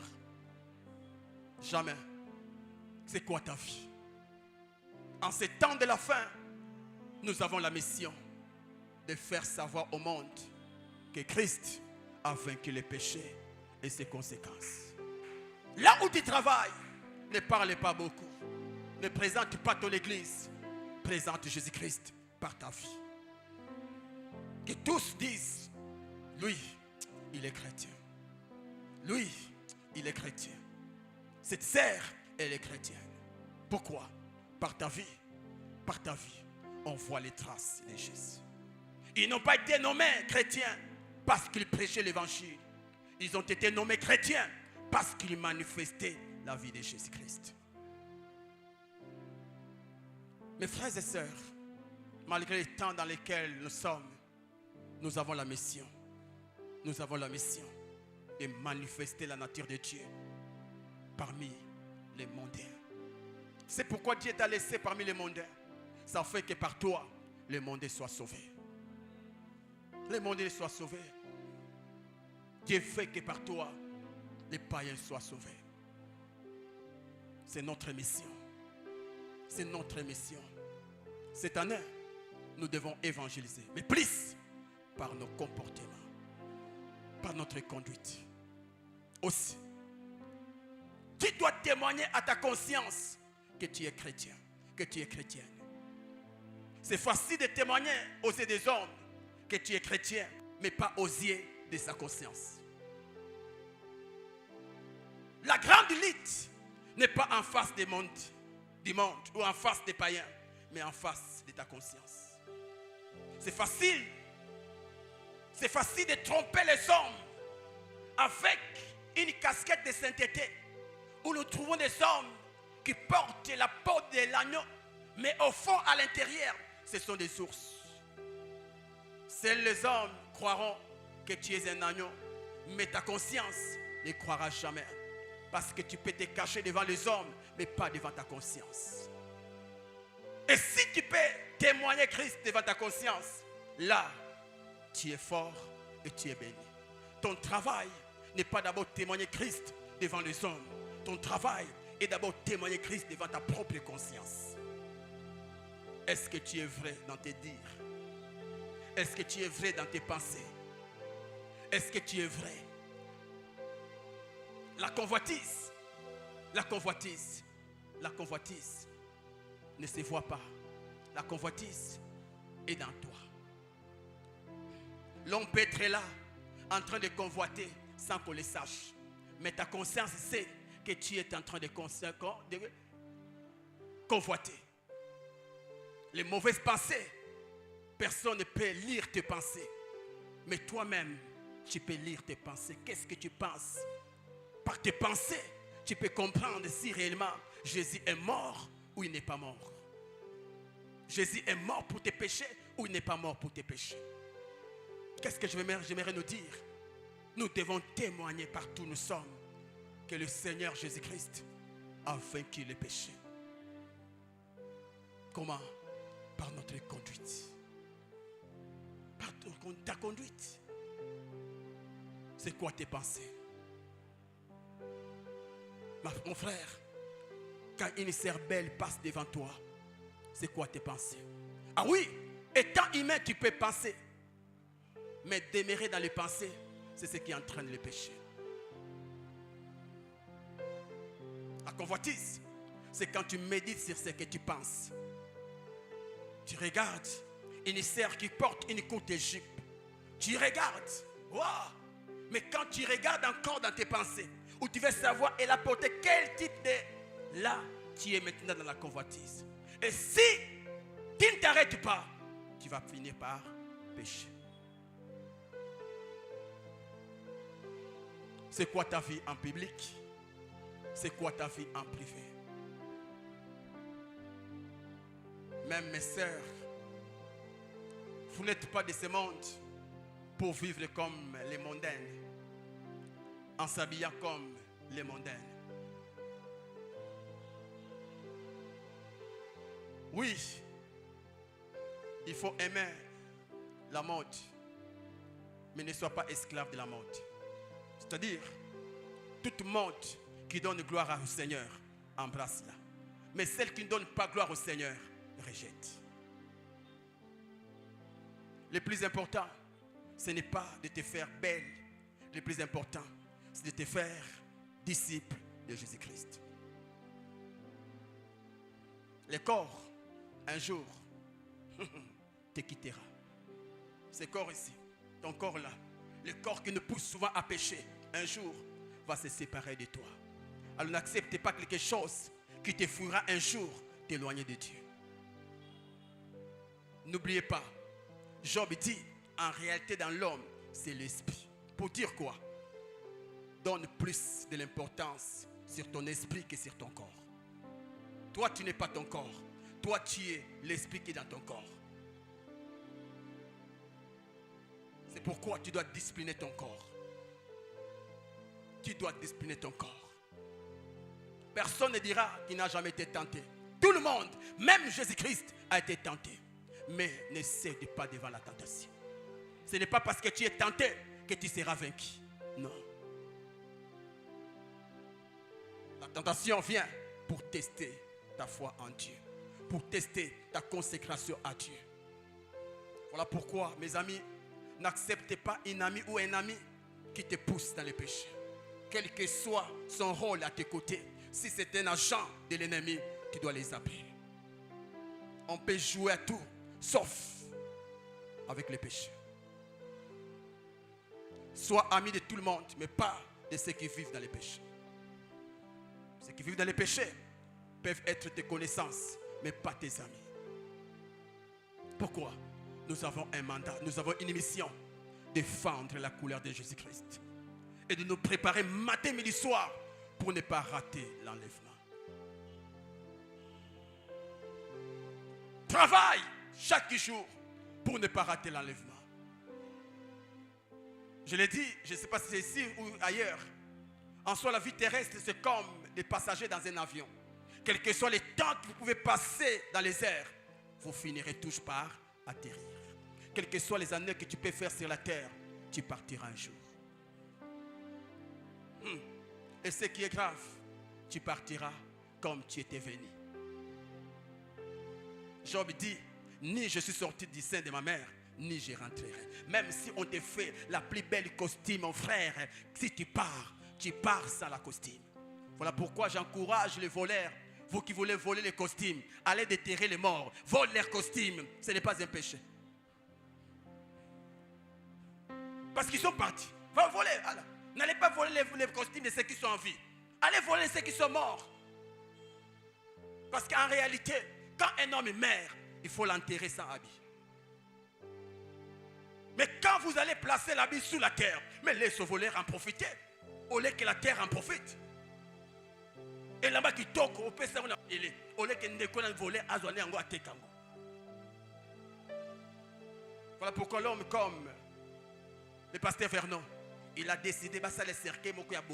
Jamais. C'est quoi ta vie? En ces temps de la fin, nous avons la mission de faire savoir au monde que Christ a vaincu les péchés et ses conséquences. Là où tu travailles, ne parle pas beaucoup. Ne présente pas ton église. Présente Jésus-Christ par ta vie. Que tous disent, lui, il est chrétien. Lui, il est chrétien. Cette sœur, elle est chrétienne. Pourquoi? Par ta vie, on voit les traces de Jésus. Ils n'ont pas été nommés chrétiens parce qu'ils prêchaient l'évangile. Ils ont été nommés chrétiens parce qu'ils manifestaient la vie de Jésus-Christ. Mes frères et sœurs, malgré les temps dans lesquels nous sommes, nous avons la mission. Nous avons la mission de manifester la nature de Dieu parmi les mondains. C'est pourquoi Dieu t'a laissé parmi les mondains. Ça fait que par toi, les mondains soient sauvés. Les mondains soient sauvés. Dieu fait que par toi, les païens soient sauvés. C'est notre mission. C'est notre mission. Cette année, nous devons évangéliser. Mais plus par nos comportements, par notre conduite. Aussi, Tu dois témoigner à ta conscience que tu es chrétien, que tu es chrétienne. C'est facile de témoigner aux yeux des hommes que tu es chrétien, mais pas aux yeux de sa conscience. La grande lutte n'est pas en face du monde ou en face des païens, mais en face de ta conscience. C'est facile de tromper les hommes avec une casquette de sainteté, où nous trouvons des hommes qui portent la peau de l'agneau, mais au fond, à l'intérieur, ce sont des sources. Seuls les hommes croiront que tu es un agneau, mais ta conscience ne croira jamais. Parce que tu peux te cacher devant les hommes, mais pas devant ta conscience. Et si tu peux témoigner Christ devant ta conscience, là, tu es fort et tu es béni. Ton travail n'est pas d'abord témoigner Christ devant les hommes. Ton travail est d'abord témoigner Christ devant ta propre conscience. Est-ce que tu es vrai dans tes dires? Est-ce que tu es vrai dans tes pensées? Est-ce que tu es vrai? La convoitise ne se voit pas. La convoitise est dans toi. L'homme peut être là, en train de convoiter sans qu'on le sache. Mais ta conscience sait que tu es en train de convoiter. Les mauvaises pensées, personne ne peut lire tes pensées. Mais toi-même, tu peux lire tes pensées. Qu'est-ce que tu penses? Par tes pensées, tu peux comprendre si réellement Jésus est mort ou il n'est pas mort. Jésus est mort pour tes péchés ou il n'est pas mort pour tes péchés. Qu'est-ce que j'aimerais nous dire? Nous devons témoigner partout où nous sommes que le Seigneur Jésus-Christ a vaincu les péchés. Comment? Par notre conduite. Par ta conduite. C'est quoi tes pensées? Mon frère, quand une sœur belle passe devant toi, c'est quoi tes pensées? Ah oui, étant humain, tu peux penser. Mais demeurer dans les pensées, c'est ce qui entraîne le péché. La convoitise, c'est quand tu médites sur ce que tu penses. Tu regardes une sœur qui porte une courte jupe. Tu regardes, wow. Mais quand tu regardes encore dans tes pensées, où tu veux savoir elle a porté quel type de... Là, tu es maintenant dans la convoitise. Et si tu ne t'arrêtes pas, tu vas finir par pécher. C'est quoi ta vie en public? C'est quoi ta vie en privé? Même mes sœurs, vous n'êtes pas de ce monde pour vivre comme les mondaines, en s'habillant comme les mondaines. Oui, il faut aimer la mode, mais ne sois pas esclave de la mode. C'est-à-dire, toute mode qui donne gloire au Seigneur, embrasse-la. Mais celle qui ne donne pas gloire au Seigneur, rejette. Le plus important, ce n'est pas de te faire belle. Le plus important, c'est de te faire disciple de Jésus-Christ. Le corps, un jour, te quittera. Ce corps ici, ton corps là, le corps qui nous pousse souvent à pécher, un jour va se séparer de toi. Alors n'accepte pas quelque chose qui te fera un jour t'éloigner de Dieu. N'oubliez pas, Job dit, en réalité dans l'homme, c'est l'esprit. Pour dire quoi? Donne plus de l'importance sur ton esprit que sur ton corps. Toi, tu n'es pas ton corps. Toi, tu es l'esprit qui est dans ton corps. C'est pourquoi tu dois discipliner ton corps. Tu dois discipliner ton corps. Personne ne dira qu'il n'a jamais été tenté. Tout le monde, même Jésus-Christ, a été tenté. Mais ne cède pas devant la tentation. Ce n'est pas parce que tu es tenté que tu seras vaincu. Non. La tentation vient pour tester ta foi en Dieu. Pour tester ta consécration à Dieu. Voilà pourquoi, mes amis, n'acceptez pas une amie ou un ami qui te pousse dans le péché. Quel que soit son rôle à tes côtés, Si c'est un agent de l'ennemi, tu dois les zapper. On peut jouer à tout, sauf avec les péchés. Sois ami de tout le monde, mais pas de ceux qui vivent dans les péchés. Ceux qui vivent dans les péchés peuvent être tes connaissances, mais pas tes amis. Pourquoi? Nous avons un mandat, nous avons une mission: défendre la couleur de Jésus-Christ et de nous préparer matin, midi, soir pour ne pas rater l'enlèvement. Travaille chaque jour pour ne pas rater l'enlèvement. Je l'ai dit, je ne sais pas si c'est ici ou ailleurs. En soi, la vie terrestre, c'est comme des passagers dans un avion. Quels que soient les temps que vous pouvez passer dans les airs, vous finirez tous par atterrir. Quelles que soient les années que tu peux faire sur la terre, tu partiras un jour. Et ce qui est grave, tu partiras comme tu étais venu. Job dit, ni je suis sorti du sein de ma mère, ni je rentrerai. Même si on te fait la plus belle costume, mon frère, si tu pars sans la costume. Voilà pourquoi j'encourage les voleurs. Vous qui voulez voler les costumes, allez déterrer les morts, volez leurs costumes, ce n'est pas un péché. Parce qu'ils sont partis. Va voler. N'allez pas voler les costumes de ceux qui sont en vie. Allez voler ceux qui sont morts. Parce qu'en réalité, quand un homme meurt, il faut l'enterrer sans habit. Mais quand vous allez placer l'habit sous la terre, mais laisse le voleur en profiter, au lieu que la terre en profite. Et là-bas qui toque, au peut s'en aller. Au lieu que nous voler, azoné en tekango. Voilà pourquoi l'homme comme le pasteur Vernon, il a décidé de faire le cercueil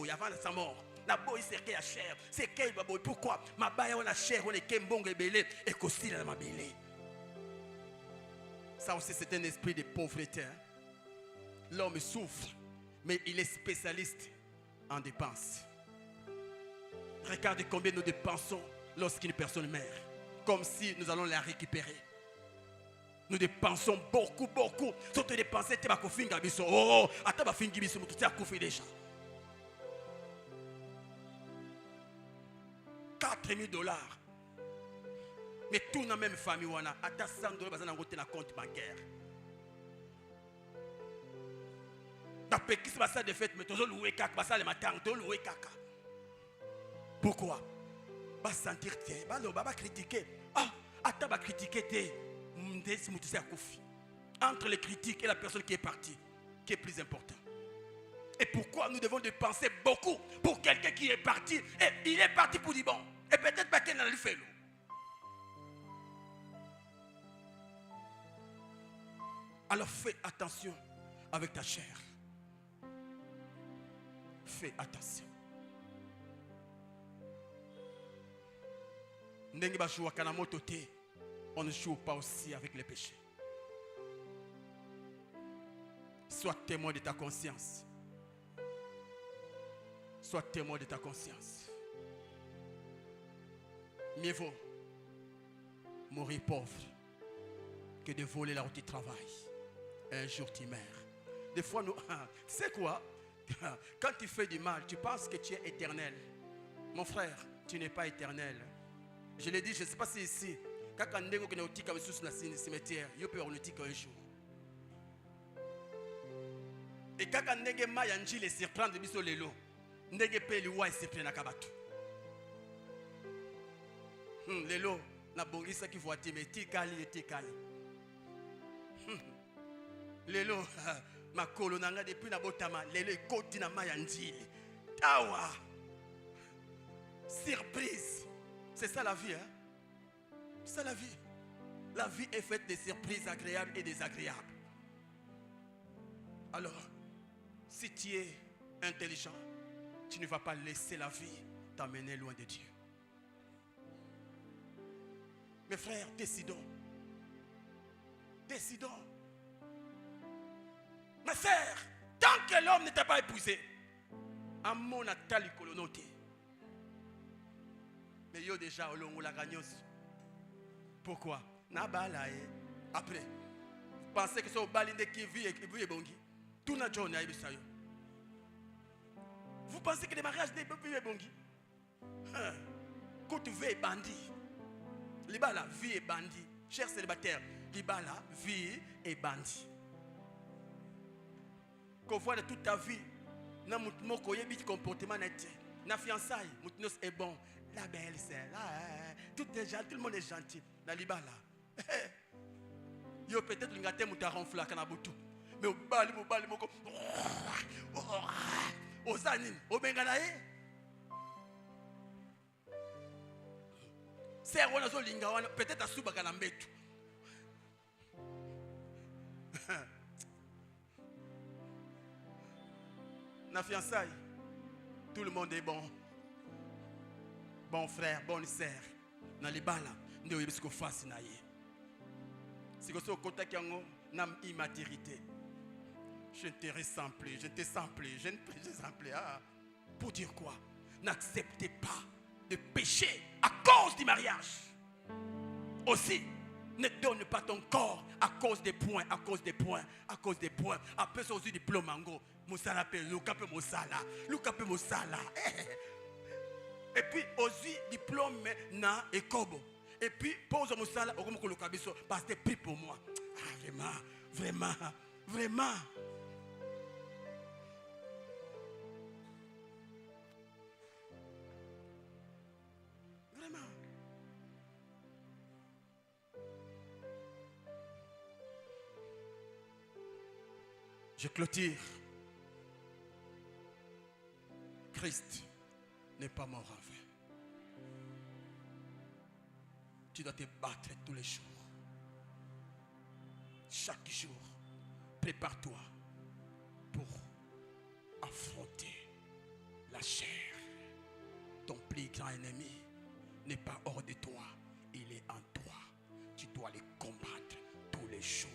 avant sa mort. La boy cercueil à chair. C'est quel baboy? Pourquoi? Ma baille on a chair, on est kembong et belé et costi dans ma belé. Ça aussi c'est un esprit de pauvreté. L'homme souffre, mais il est spécialiste en dépenses. Regardez combien nous dépensons lorsqu'une personne meurt. Comme si nous allons la récupérer. Nous dépensons beaucoup. Surtout dépenser, tu vas finir biso. Oh, attends, va finir biso, tu as coupé déjà. $4,000. Mais tout dans la même famille, on a $100 dans un compte bancaire. D'après qui se passe de fait, mais tu as loué caca, le matin, tu as loué caca. Pourquoi? Va sentir, va critiquer. Ah, attends, va critiquer. Entre les critiques et la personne qui est partie, qui est plus important? Et pourquoi nous devons dépenser beaucoup pour quelqu'un qui est parti? Et il est parti pour dire bon. Et peut-être pas qu'il n'a le fait. Alors fais attention avec ta chair. Fais attention. On ne joue pas aussi avec les péchés. Sois témoin de ta conscience. Sois témoin de ta conscience. Mieux vaut mourir pauvre que de voler là où tu travailles. Un jour tu meurs. Des fois, nous, tu sais quoi? Quand tu fais du mal, tu penses que tu es éternel. Mon frère, tu n'es pas éternel. Je l'ai dit, je ne sais pas si ici, quand on est dans le cimetière, il peut en un jour. Et quand on est dans le surprendre de biso lelo, on est dans le surprendre kabatu. Lelo, na bongisa qui voit mais tikali. Lelo, ma kolonanga depuis na botama, lelo ikoti na mayanjili. Tawa. Surprise. C'est ça la vie, hein? C'est ça la vie. La vie est faite de surprises agréables et désagréables. Alors, si tu es intelligent, tu ne vas pas laisser la vie t'amener loin de Dieu. Mes frères, décidons. Décidons. Ma sœur, tant que l'homme ne t'a pas épousé, à mon atali colonoté. Mais yo déjà au long la gagneuse. Pourquoi? Après, vous pensez que c'est au balinde qui vit et bongi. Tout n'a pas de. Vous pensez que les mariages ne vivent bongi? Quand tu veux bandit. Libala, vie et bandit. Cher célibataire, Libala, vie et bandit. Qu'on voit de toute ta vie, na mutmoko yebi comportement net. Na fiançailles, mutnos est bon. La belle c'est là, tout le monde est gentil. Na Libala. Yo peut-être l'ingate muta ronfla kanabutu. Mais au bali moko. Ozanin, obenganae. C'est on zo linga wana peut-être asuba kana mbetu. Na fiançailles, tout le monde est bon. Bon frère, bonne sœur. Na libala, ndio yebisiko fasi na ye. Siko so kota kyango nam immaturité. Je ne te ressens plus, je ne te sens plus, je ne te sens plus. Ah. Pour dire quoi? N'acceptez pas de pécher à cause du mariage. Aussi, ne donne pas ton corps à cause des points, à cause des points, à cause des points. Après ça aussi diplôme mango, Moussala pe Lukape Moussala. Et puis aussi diplôme na ekobo. Et puis pose Moussala au comme Lukabiso parce que pris pour moi. Ah, vraiment. Vraiment. Je clôture. Christ n'est pas mort en vain. Tu dois te battre tous les jours. Chaque jour, prépare-toi pour affronter la chair. Ton plus grand ennemi n'est pas hors de toi, il est en toi. Tu dois les combattre tous les jours.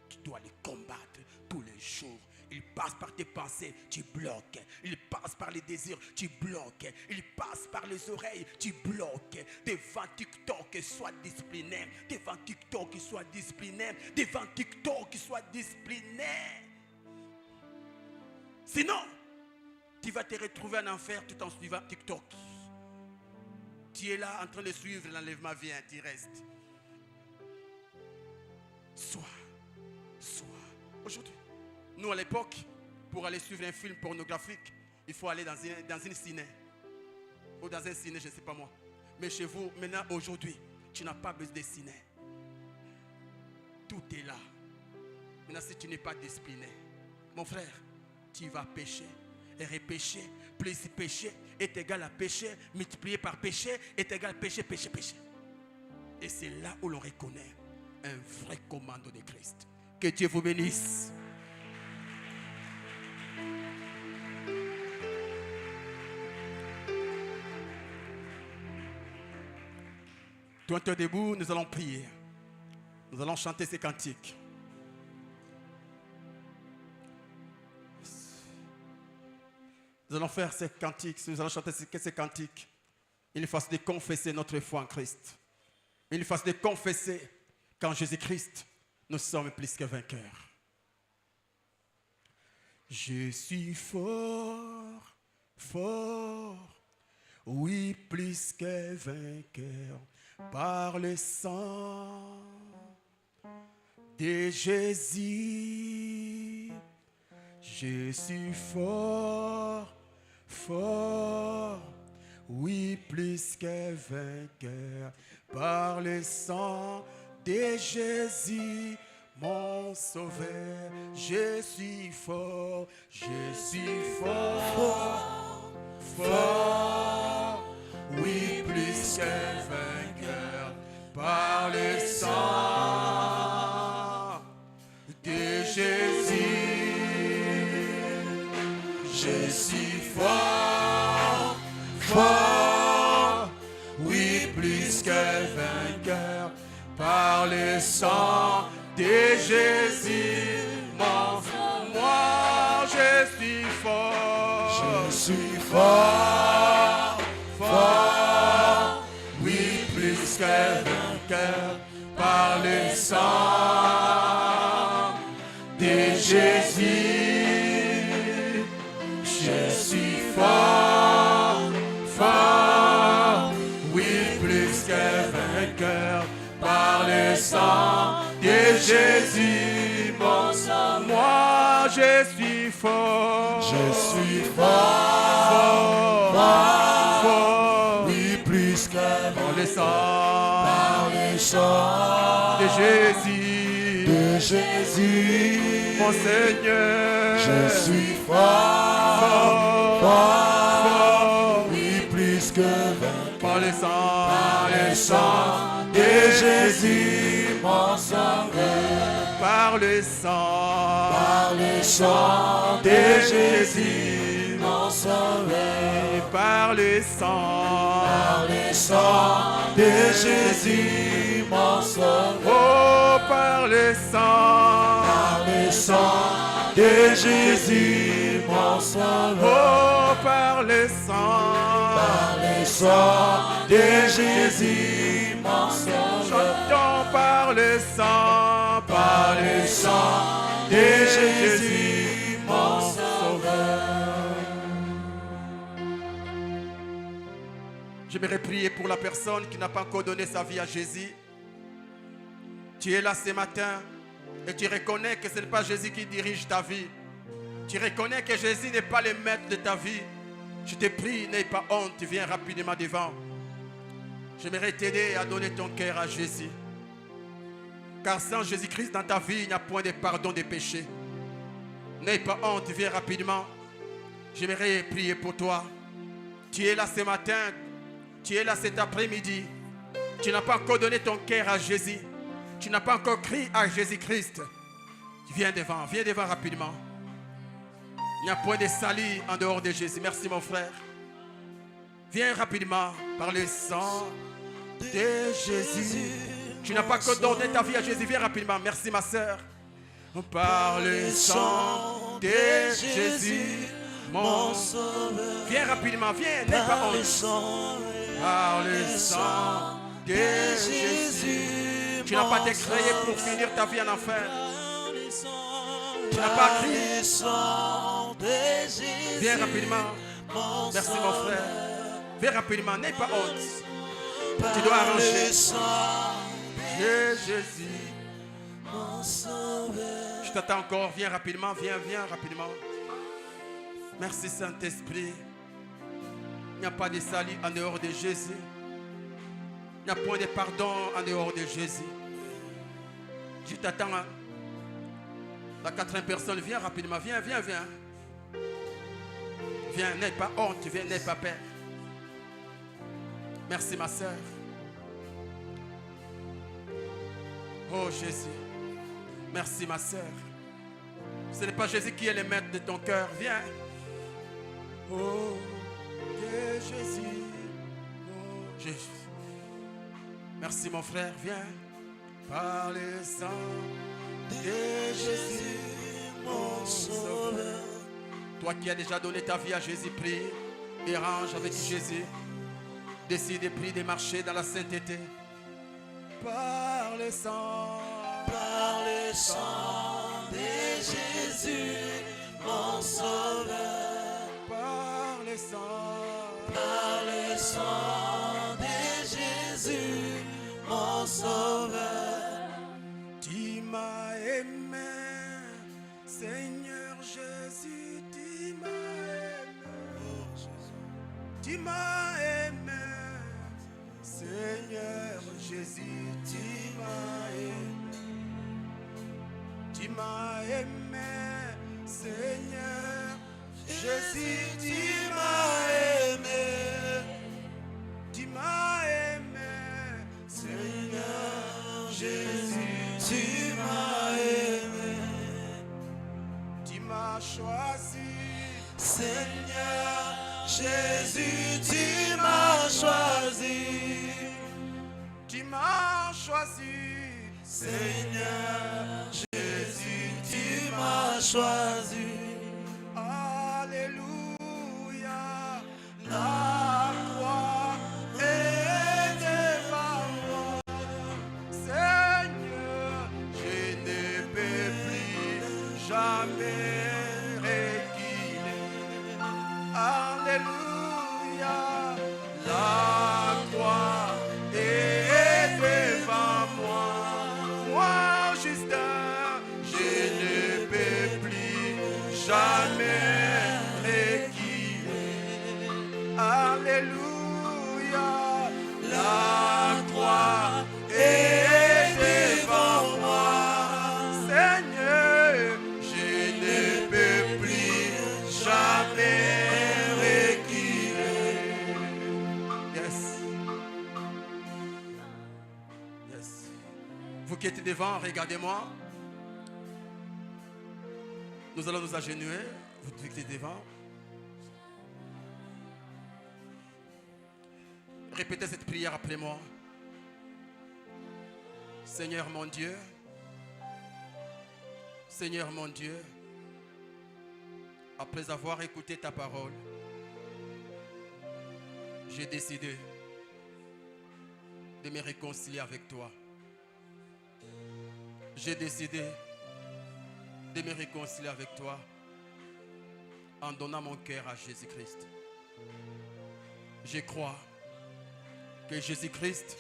Tu dois les combattre tous les jours. Il passe par tes pensées, tu bloques. Il passe par les désirs, tu bloques. Il passe par les oreilles, tu bloques. Devant TikTok, sois discipliné. Devant TikTok, sois discipliné. Devant TikTok, sois discipliné. Sinon, tu vas te retrouver en enfer tout en suivant TikTok. Tu es là en train de suivre l'enlèvement, viens, tu restes. Sois. Aujourd'hui, nous à l'époque, pour aller suivre un film pornographique, il faut aller dans une ciné. Ou dans un ciné, je ne sais pas moi. Mais chez vous, maintenant, aujourd'hui, tu n'as pas besoin de ciné. Tout est là. Maintenant, si tu n'es pas discipliné, mon frère, tu vas pécher et repécher. Plus péché est égal à péché, multiplié par péché est égal à péché. Et c'est là où l'on reconnaît un vrai commando de Christ. Que Dieu vous bénisse. Toi, tu es debout, nous allons prier. Nous allons chanter ces cantiques. Nous allons faire ces cantiques, nous allons chanter ces cantiques. Il faut de confesser notre foi en Christ. Il faut de confesser qu'en Jésus-Christ, nous sommes plus que vainqueurs. Je suis fort, oui, plus que vainqueur, par le sang de Jésus. Je suis fort, oui, plus que vainqueur, par le sang de Jésus, mon sauveur. Je suis fort, oui, plus que vainqueur, par le sang de Jésus. Je suis fort, oui, plus que vainqueur, par le sang de Jésus. Moi, je suis fort, oui, plus que vainqueur, par le sang de Jésus. Je suis fort, sang de Jésus, mon sauveur. Moi je suis fort. Je suis fort, fort, oui, plus que Par le sang par le sang de Jésus, mon Seigneur. Je suis fort, fort, oui, plus que Par le sang de Jésus, mon sauveur. par le sang De Jésus, mon sauveur. par le sang De Jésus, mon sauveur. oh par le sang De Jésus, mon sauveur. oh par le sang De Jésus, mon sauveur. chantons par le sang De Jésus, mon sauveur. J'aimerais prier pour la personne qui n'a pas encore donné sa vie à Jésus. Tu es là ce matin et tu reconnais que ce n'est pas Jésus qui dirige ta vie. Tu reconnais que Jésus n'est pas le maître de ta vie. Je te prie, n'aie pas honte, viens rapidement devant. J'aimerais t'aider à donner ton cœur à Jésus. Car sans Jésus-Christ dans ta vie, il n'y a point de pardon des péchés. N'aie pas honte, viens rapidement. J'aimerais prier pour toi. Tu es là ce matin, tu es là cet après-midi. Tu n'as pas encore donné ton cœur à Jésus. Tu n'as pas encore crié à Jésus-Christ. Viens devant rapidement. Il n'y a point de salut en dehors de Jésus. Merci mon frère. Viens rapidement par le sang de Jésus. Tu n'as pas encore donné ta vie à Jésus. Viens rapidement. Merci ma soeur. Par le sang de Jésus, mon sauveur. Viens rapidement, viens, n'aie pas honte. Par le sang de Jésus. Tu n'as pas été créé pour finir ta vie en enfer. Tu n'as pas crié. Viens rapidement. Merci mon frère. Viens rapidement, n'aie pas honte. Tu dois arranger. Jésus. Je t'attends encore. Viens rapidement, viens rapidement. Merci Saint-Esprit. Il n'y a pas de salut en dehors de Jésus. Il n'y a point de pardon en dehors de Jésus. Je t'attends. La quatrième personne, viens rapidement. Viens. Viens, n'aie pas honte, viens, n'aie pas peur. Merci ma soeur. Oh Jésus. Merci ma soeur. Ce n'est pas Jésus qui est le maître de ton cœur. Viens. Oh Jésus. Oh Jésus. Merci mon frère. Viens. Par le sang de Jésus, mon sauveur. Toi qui as déjà donné ta vie à Jésus, prie et range avec Jésus. Décide et prie de marcher dans la sainteté. Par le sang de Jésus, mon sauveur. Par le sang de Jésus, mon sauveur. Tu m'as aimé, Seigneur Jésus, tu m'as aimé. Tu m'as aimé, Seigneur Jésus, tu m'as aimé. Tu m'as aimé, Seigneur Jésus, tu m'as aimé. Tu m'as aimé, Seigneur Jésus, tu m'as aimé. Tu m'as choisi, Seigneur Jésus, tu m'as choisi. tu m'as choisi, Seigneur Jésus, tu m'as choisi. Alléluia, la croix est devant moi. Seigneur, je ne peux plus jamais reculer. Alléluia, la croix est devant moi. Vous qui êtes devant, regardez-moi. Nous allons nous agenouiller. Vous qui êtes devant. Répétez cette prière après moi. Seigneur mon Dieu, Seigneur mon Dieu, après avoir écouté ta parole, j'ai décidé de me réconcilier avec toi. J'ai décidé de me réconcilier avec toi en donnant mon cœur à Jésus-Christ. Je crois que Jésus-Christ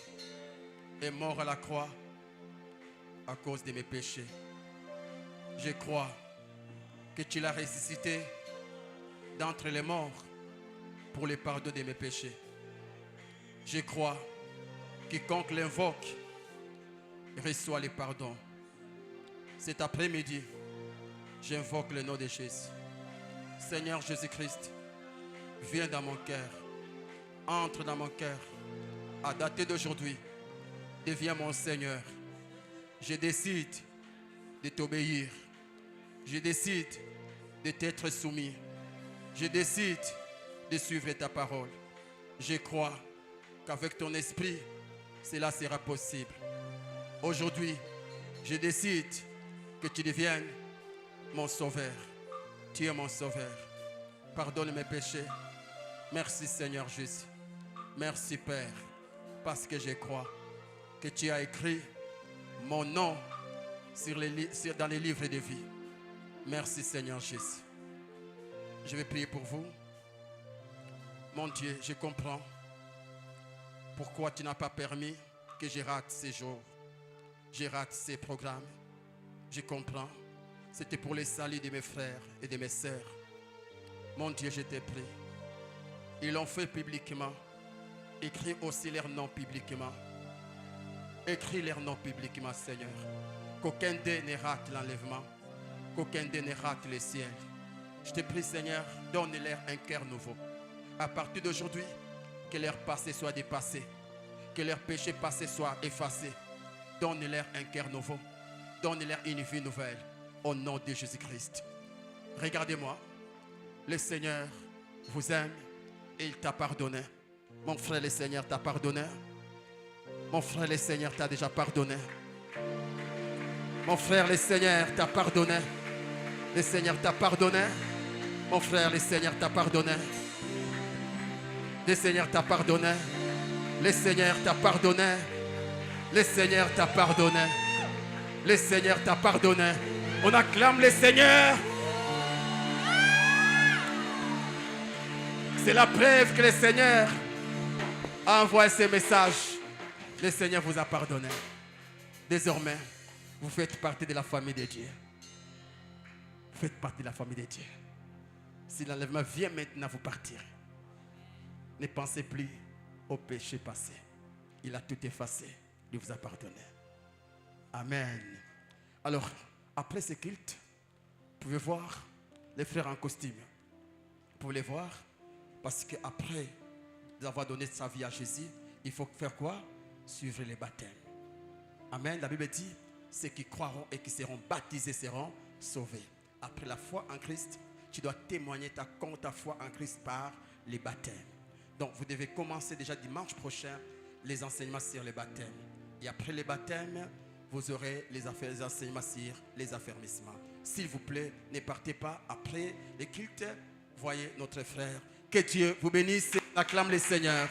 est mort à la croix à cause de mes péchés. Je crois que tu l'as ressuscité d'entre les morts pour le pardon de mes péchés. Je crois que quiconque l'invoque reçoit le pardon. Cet après-midi, j'invoque le nom de Jésus. Seigneur Jésus-Christ, viens dans mon cœur, entre dans mon cœur. À dater d'aujourd'hui, deviens mon Seigneur. Je décide de t'obéir. Je décide de t'être soumis. Je décide de suivre ta parole. Je crois qu'avec ton esprit, cela sera possible. Aujourd'hui, je décide que tu deviennes mon sauveur. Tu es mon sauveur. Pardonne mes péchés. Merci Seigneur Jésus. Merci Père, parce que je crois que tu as écrit mon nom dans les livres de vie. Merci Seigneur Jésus. Je vais prier pour vous. Mon Dieu, je comprends pourquoi tu n'as pas permis que je rate ces jours. Je rate ces programmes. Je comprends. C'était pour les salut de mes frères et de mes sœurs. Mon Dieu, je t'ai pris. Ils l'ont fait publiquement. Écris aussi leur nom publiquement. Écris leur nom publiquement, Seigneur. Qu'aucun d'eux ne rate l'enlèvement. Qu'aucun d'eux ne rate le ciel. Je te prie, Seigneur, donne-leur un cœur nouveau. À partir d'aujourd'hui, que leur passé soit dépassé. Que leur péché passé soit effacé. Donne-leur un cœur nouveau. Donne-leur une vie nouvelle. Au nom de Jésus-Christ. Regardez-moi. Le Seigneur vous aime et il t'a pardonné. Mon frère, le Seigneur t'a pardonné. Mon frère, le Seigneur t'a déjà pardonné. Mon frère, le Seigneur t'a pardonné. Le Seigneur t'a pardonné. Mon frère, le Seigneur t'a pardonné. Le Seigneur t'a pardonné. Le Seigneur t'a pardonné. Le Seigneur t'a pardonné. Le Seigneur t'a pardonné. On acclame le Seigneur. C'est la preuve que le Seigneur a envoyé ce message. Le Seigneur vous a pardonné. Désormais, vous faites partie de la famille de Dieu. Vous faites partie de la famille de Dieu. Si l'enlèvement vient maintenant, vous partirez. Ne pensez plus au péché passé. Il a tout effacé. Il vous a pardonné. Amen. Alors, après ce culte, vous pouvez voir les frères en costume. Vous pouvez les voir. Parce qu'après avoir donné sa vie à Jésus, il faut faire quoi? Suivre les baptêmes. Amen. La Bible dit, ceux qui croiront et qui seront baptisés seront sauvés. Après la foi en Christ, tu dois témoigner ta foi en Christ par les baptêmes. Donc vous devez commencer déjà dimanche prochain les enseignements sur les baptêmes. Et après les baptêmes, vous aurez les enseignements sur les affermissements. S'il vous plaît, ne partez pas après les cultes. Voyez notre frère. Que Dieu vous bénisse. Acclame le Seigneur.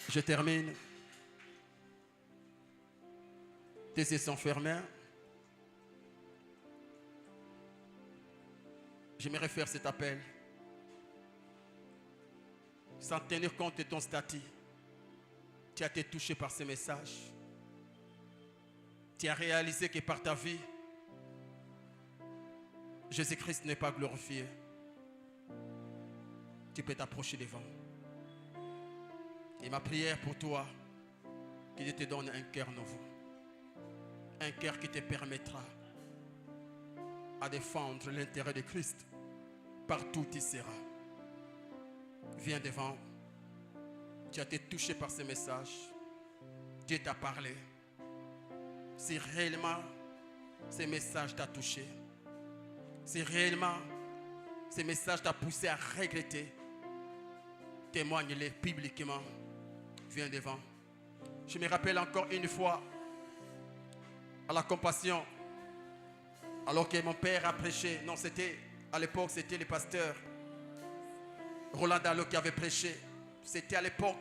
Je termine. Tes yeux sont fermés. J'aimerais faire cet appel. Sans tenir compte de ton statut. Tu as été touché par ce message. Tu as réalisé que par ta vie, Jésus-Christ n'est pas glorifié. Tu peux t'approcher devant. Et ma prière pour toi, qu'il te donne un cœur nouveau. Un cœur qui te permettra à défendre l'intérêt de Christ partout où tu seras. Viens devant. tu as été touché par ce message, Dieu t'a parlé. Si réellement ce message t'a touché, si réellement ce message t'a poussé à regretter, témoigne-le publiquement. Viens devant. Je me rappelle encore une fois à la compassion, alors que mon père a prêché. Non, c'était à l'époque, c'était le pasteur Roland Dallot qui avait prêché. C'était à l'époque.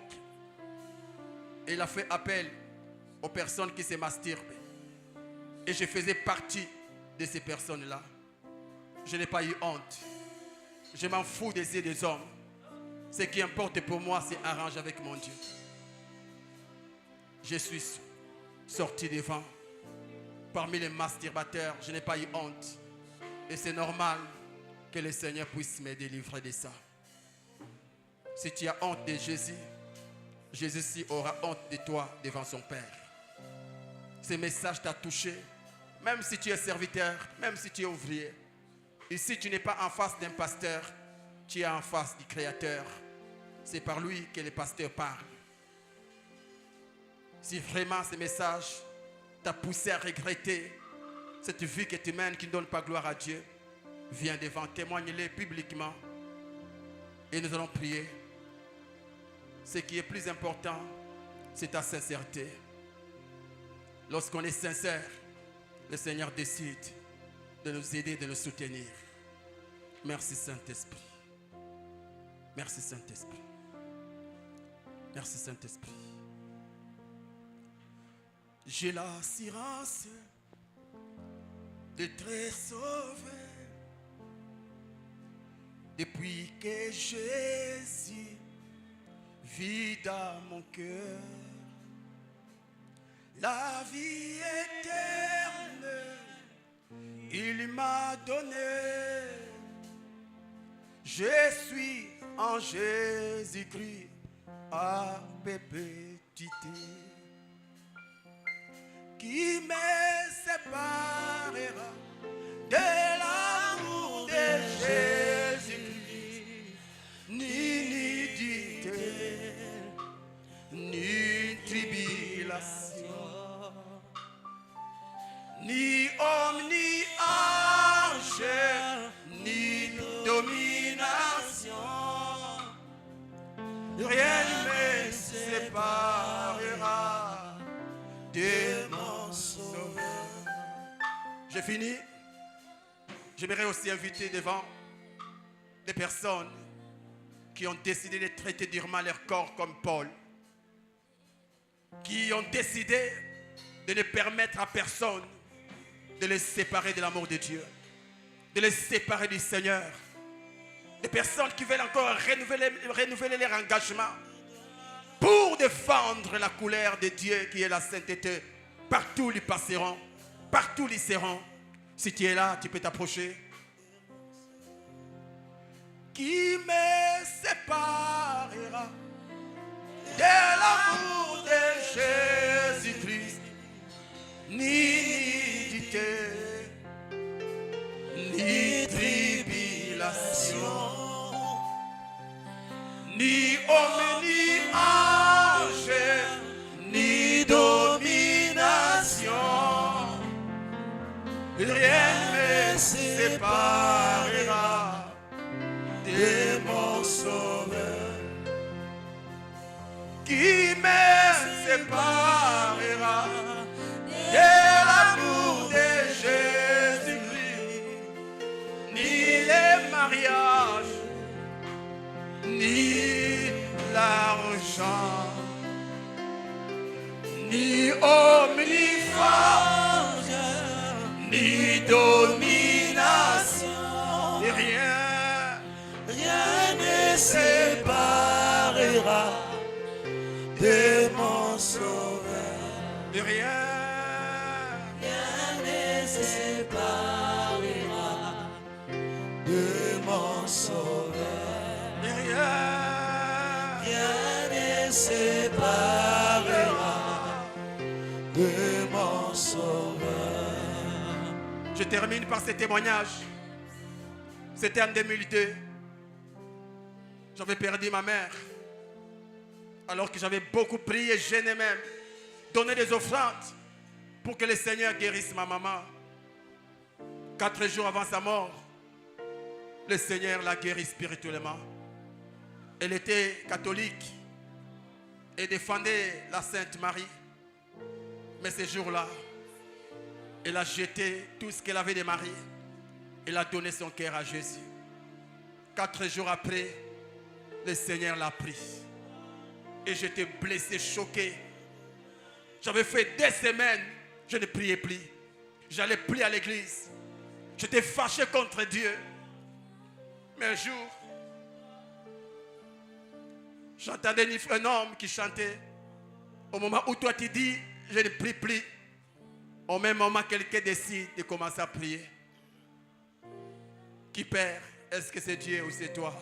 Et il a fait appel aux personnes qui se masturbent. Et je faisais partie de ces personnes-là. Je n'ai pas eu honte. Je m'en fous des yeux des hommes. Ce qui importe pour moi, c'est arranger avec mon Dieu. Je suis sorti devant. Parmi les masturbateurs, je n'ai pas eu honte. Et c'est normal que le Seigneur puisse me délivrer de ça. Si tu as honte de Jésus, Jésus aussi aura honte de toi devant son Père. Ce message t'a touché, même si tu es serviteur, même si tu es ouvrier. Ici, tu n'es pas en face d'un pasteur, tu es en face du Créateur. C'est par lui que le pasteur parle. Si vraiment ce message t'a poussé à regretter cette vie que tu mènes qui ne donne pas gloire à Dieu, viens devant, témoigne-le publiquement et nous allons prier. Ce qui est plus important, c'est ta sincérité. Lorsqu'on est sincère, le Seigneur décide de nous aider, de nous soutenir. Merci Saint-Esprit. Merci Saint-Esprit. Merci Saint-Esprit. J'ai l'assurance d'être sauvé depuis que Jésus vit dans mon cœur la vie éternelle. Il m'a donné. Je suis en Jésus-Christ à perpétuité. Qui me séparera de l'amour de Jésus-Christ? Ni nudité, ni tribulation, ni homme, ni ange, ni domination. Rien ne me séparera de mon Sauveur. J'ai fini. J'aimerais aussi inviter devant des personnes qui ont décidé de traiter durement leur corps comme Paul, qui ont décidé de ne permettre à personne de les séparer de l'amour de Dieu, de les séparer du Seigneur. Des personnes qui veulent encore renouveler leur engagement pour défendre la couleur de Dieu qui est la sainteté. Partout ils passeront, partout ils seront. Si tu es là, tu peux t'approcher. Qui me séparera de l'amour de Jésus-Christ? Ni nudité, ni tribulation, ni homme, ni ange, ni domination. Rien ne me séparera de mon Sauveur. Qui me séparera de l'amour de Jésus-Christ? Ni les mariages, ni l'argent, ni homme, ni femme, ni domination, ni rien ne séparera de mon Sauveur. De rien ne séparera de mon Sauveur. De rien ne séparera de mon Sauveur. Je termine par ce témoignage. C'était en 2002. J'avais perdu ma mère. Alors que j'avais beaucoup prié, gêné même, donné des offrandes pour que le Seigneur guérisse ma maman. 4 jours avant sa mort, le Seigneur l'a guérie spirituellement. Elle était catholique et défendait la Sainte Marie. Mais ce jour-là, elle a jeté tout ce qu'elle avait de Marie. Elle a donné son cœur à Jésus. 4 jours après, le Seigneur l'a pris. Et j'étais blessé, choqué. J'avais fait des semaines, je ne priais plus. J'allais plus à l'église. J'étais fâché contre Dieu. Mais un jour, j'entendais un homme qui chantait. Au moment où toi tu dis, je ne prie plus. Au même moment, quelqu'un décide de commencer à prier. Qui perd? Est-ce que c'est Dieu ou c'est toi?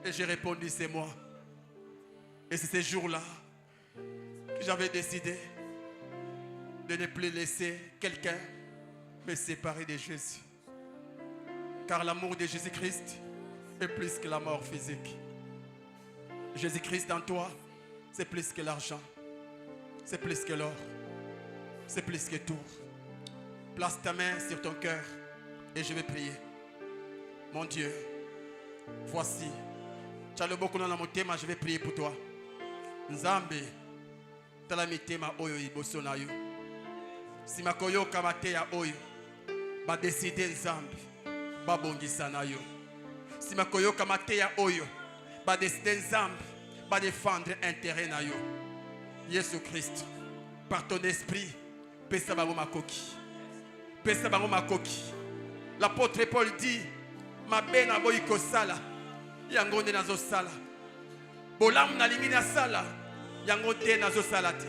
Et j'ai répondu, c'est moi. Et c'est ce jour-là que j'avais décidé de ne plus laisser quelqu'un me séparer de Jésus. Car l'amour de Jésus-Christ est plus que la mort physique. Jésus-Christ en toi, c'est plus que l'argent. C'est plus que l'or. C'est plus que tout. Place ta main sur ton cœur et je vais prier. Mon Dieu, voici. Tu as le beaucoup dans mon thème, je vais prier pour toi. Nzambe, talami tema oyo iboso na yo. Si makoyo kamate ya oyo, ba décider Nzambe, ba bongisa na yo. Si makoyo kamate ya oyo, ba décider Nzambe, ba défendre intérêt na yo. Jésus Christ, par ton esprit, pesa bango makoki. Pesa bango makoki. L'apôtre Paul dit, ma bena boyi kosala, yango nde nazo sala. Bolam na lingi na sala, yango te nazo sala te.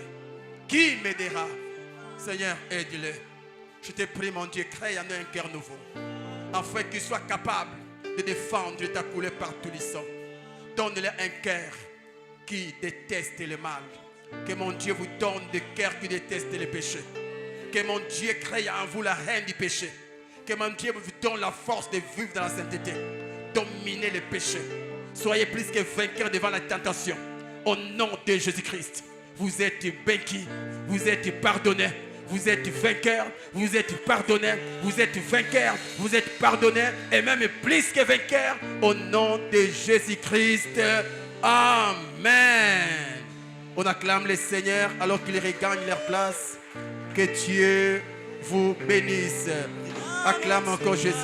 Qui m'aidera? Seigneur, aide-le. Je te prie, mon Dieu, crée en eux un cœur nouveau, afin qu'il soit capable de défendre ta couleur par tous les sons. Donne-leur un cœur qui déteste le mal. Que mon Dieu vous donne des cœurs qui détestent le péché. Que mon Dieu crée en vous la reine du péché. Que mon Dieu vous donne la force de vivre dans la sainteté. Dominez le péché. Soyez plus que vainqueurs devant la tentation. Au nom de Jésus-Christ, vous êtes vaincus, vous êtes pardonnés. Vous êtes vainqueurs, vous êtes pardonnés, vous êtes vainqueurs, vous êtes pardonnés et même plus que vainqueurs au nom de Jésus-Christ. Amen. On acclame les seigneurs alors qu'ils regagnent leur place. Que Dieu vous bénisse. Acclame encore Jésus.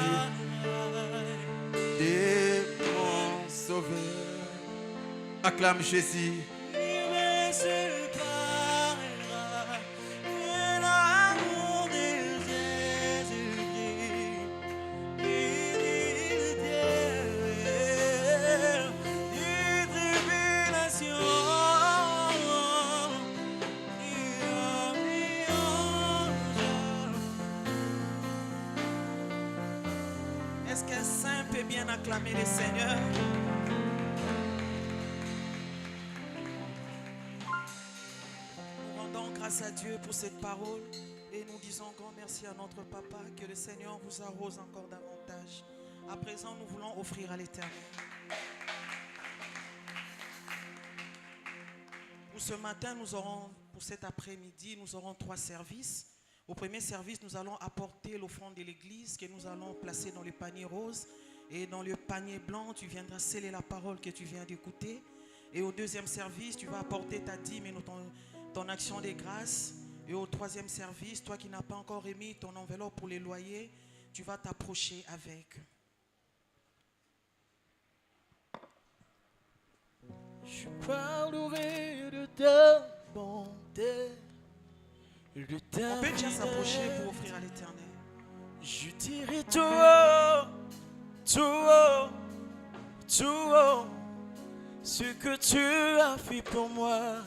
De mon sauveur. Acclame Jésus. Est-ce qu'un saint peut bien acclamer le Seigneur? Nous rendons grâce à Dieu pour cette parole et nous disons grand merci à notre Papa, que le Seigneur vous arrose encore davantage. À présent, nous voulons offrir à l'Éternel. Pour ce matin, pour cet après-midi, nous aurons 3 services. Au premier service, nous allons apporter l'offrande de l'église que nous allons placer dans le panier rose. Et dans le panier blanc, tu viendras sceller la parole que tu viens d'écouter. Et au deuxième service, tu vas apporter ta dîme et ton action de grâce. Et au troisième service, toi qui n'as pas encore émis ton enveloppe pour les loyers, tu vas t'approcher avec. Je parlerai de ta bonté. On peut déjà s'approcher pour offrir à l'Éternel. Je dirai tout haut, tout haut, tout haut, ce que tu as fait pour moi.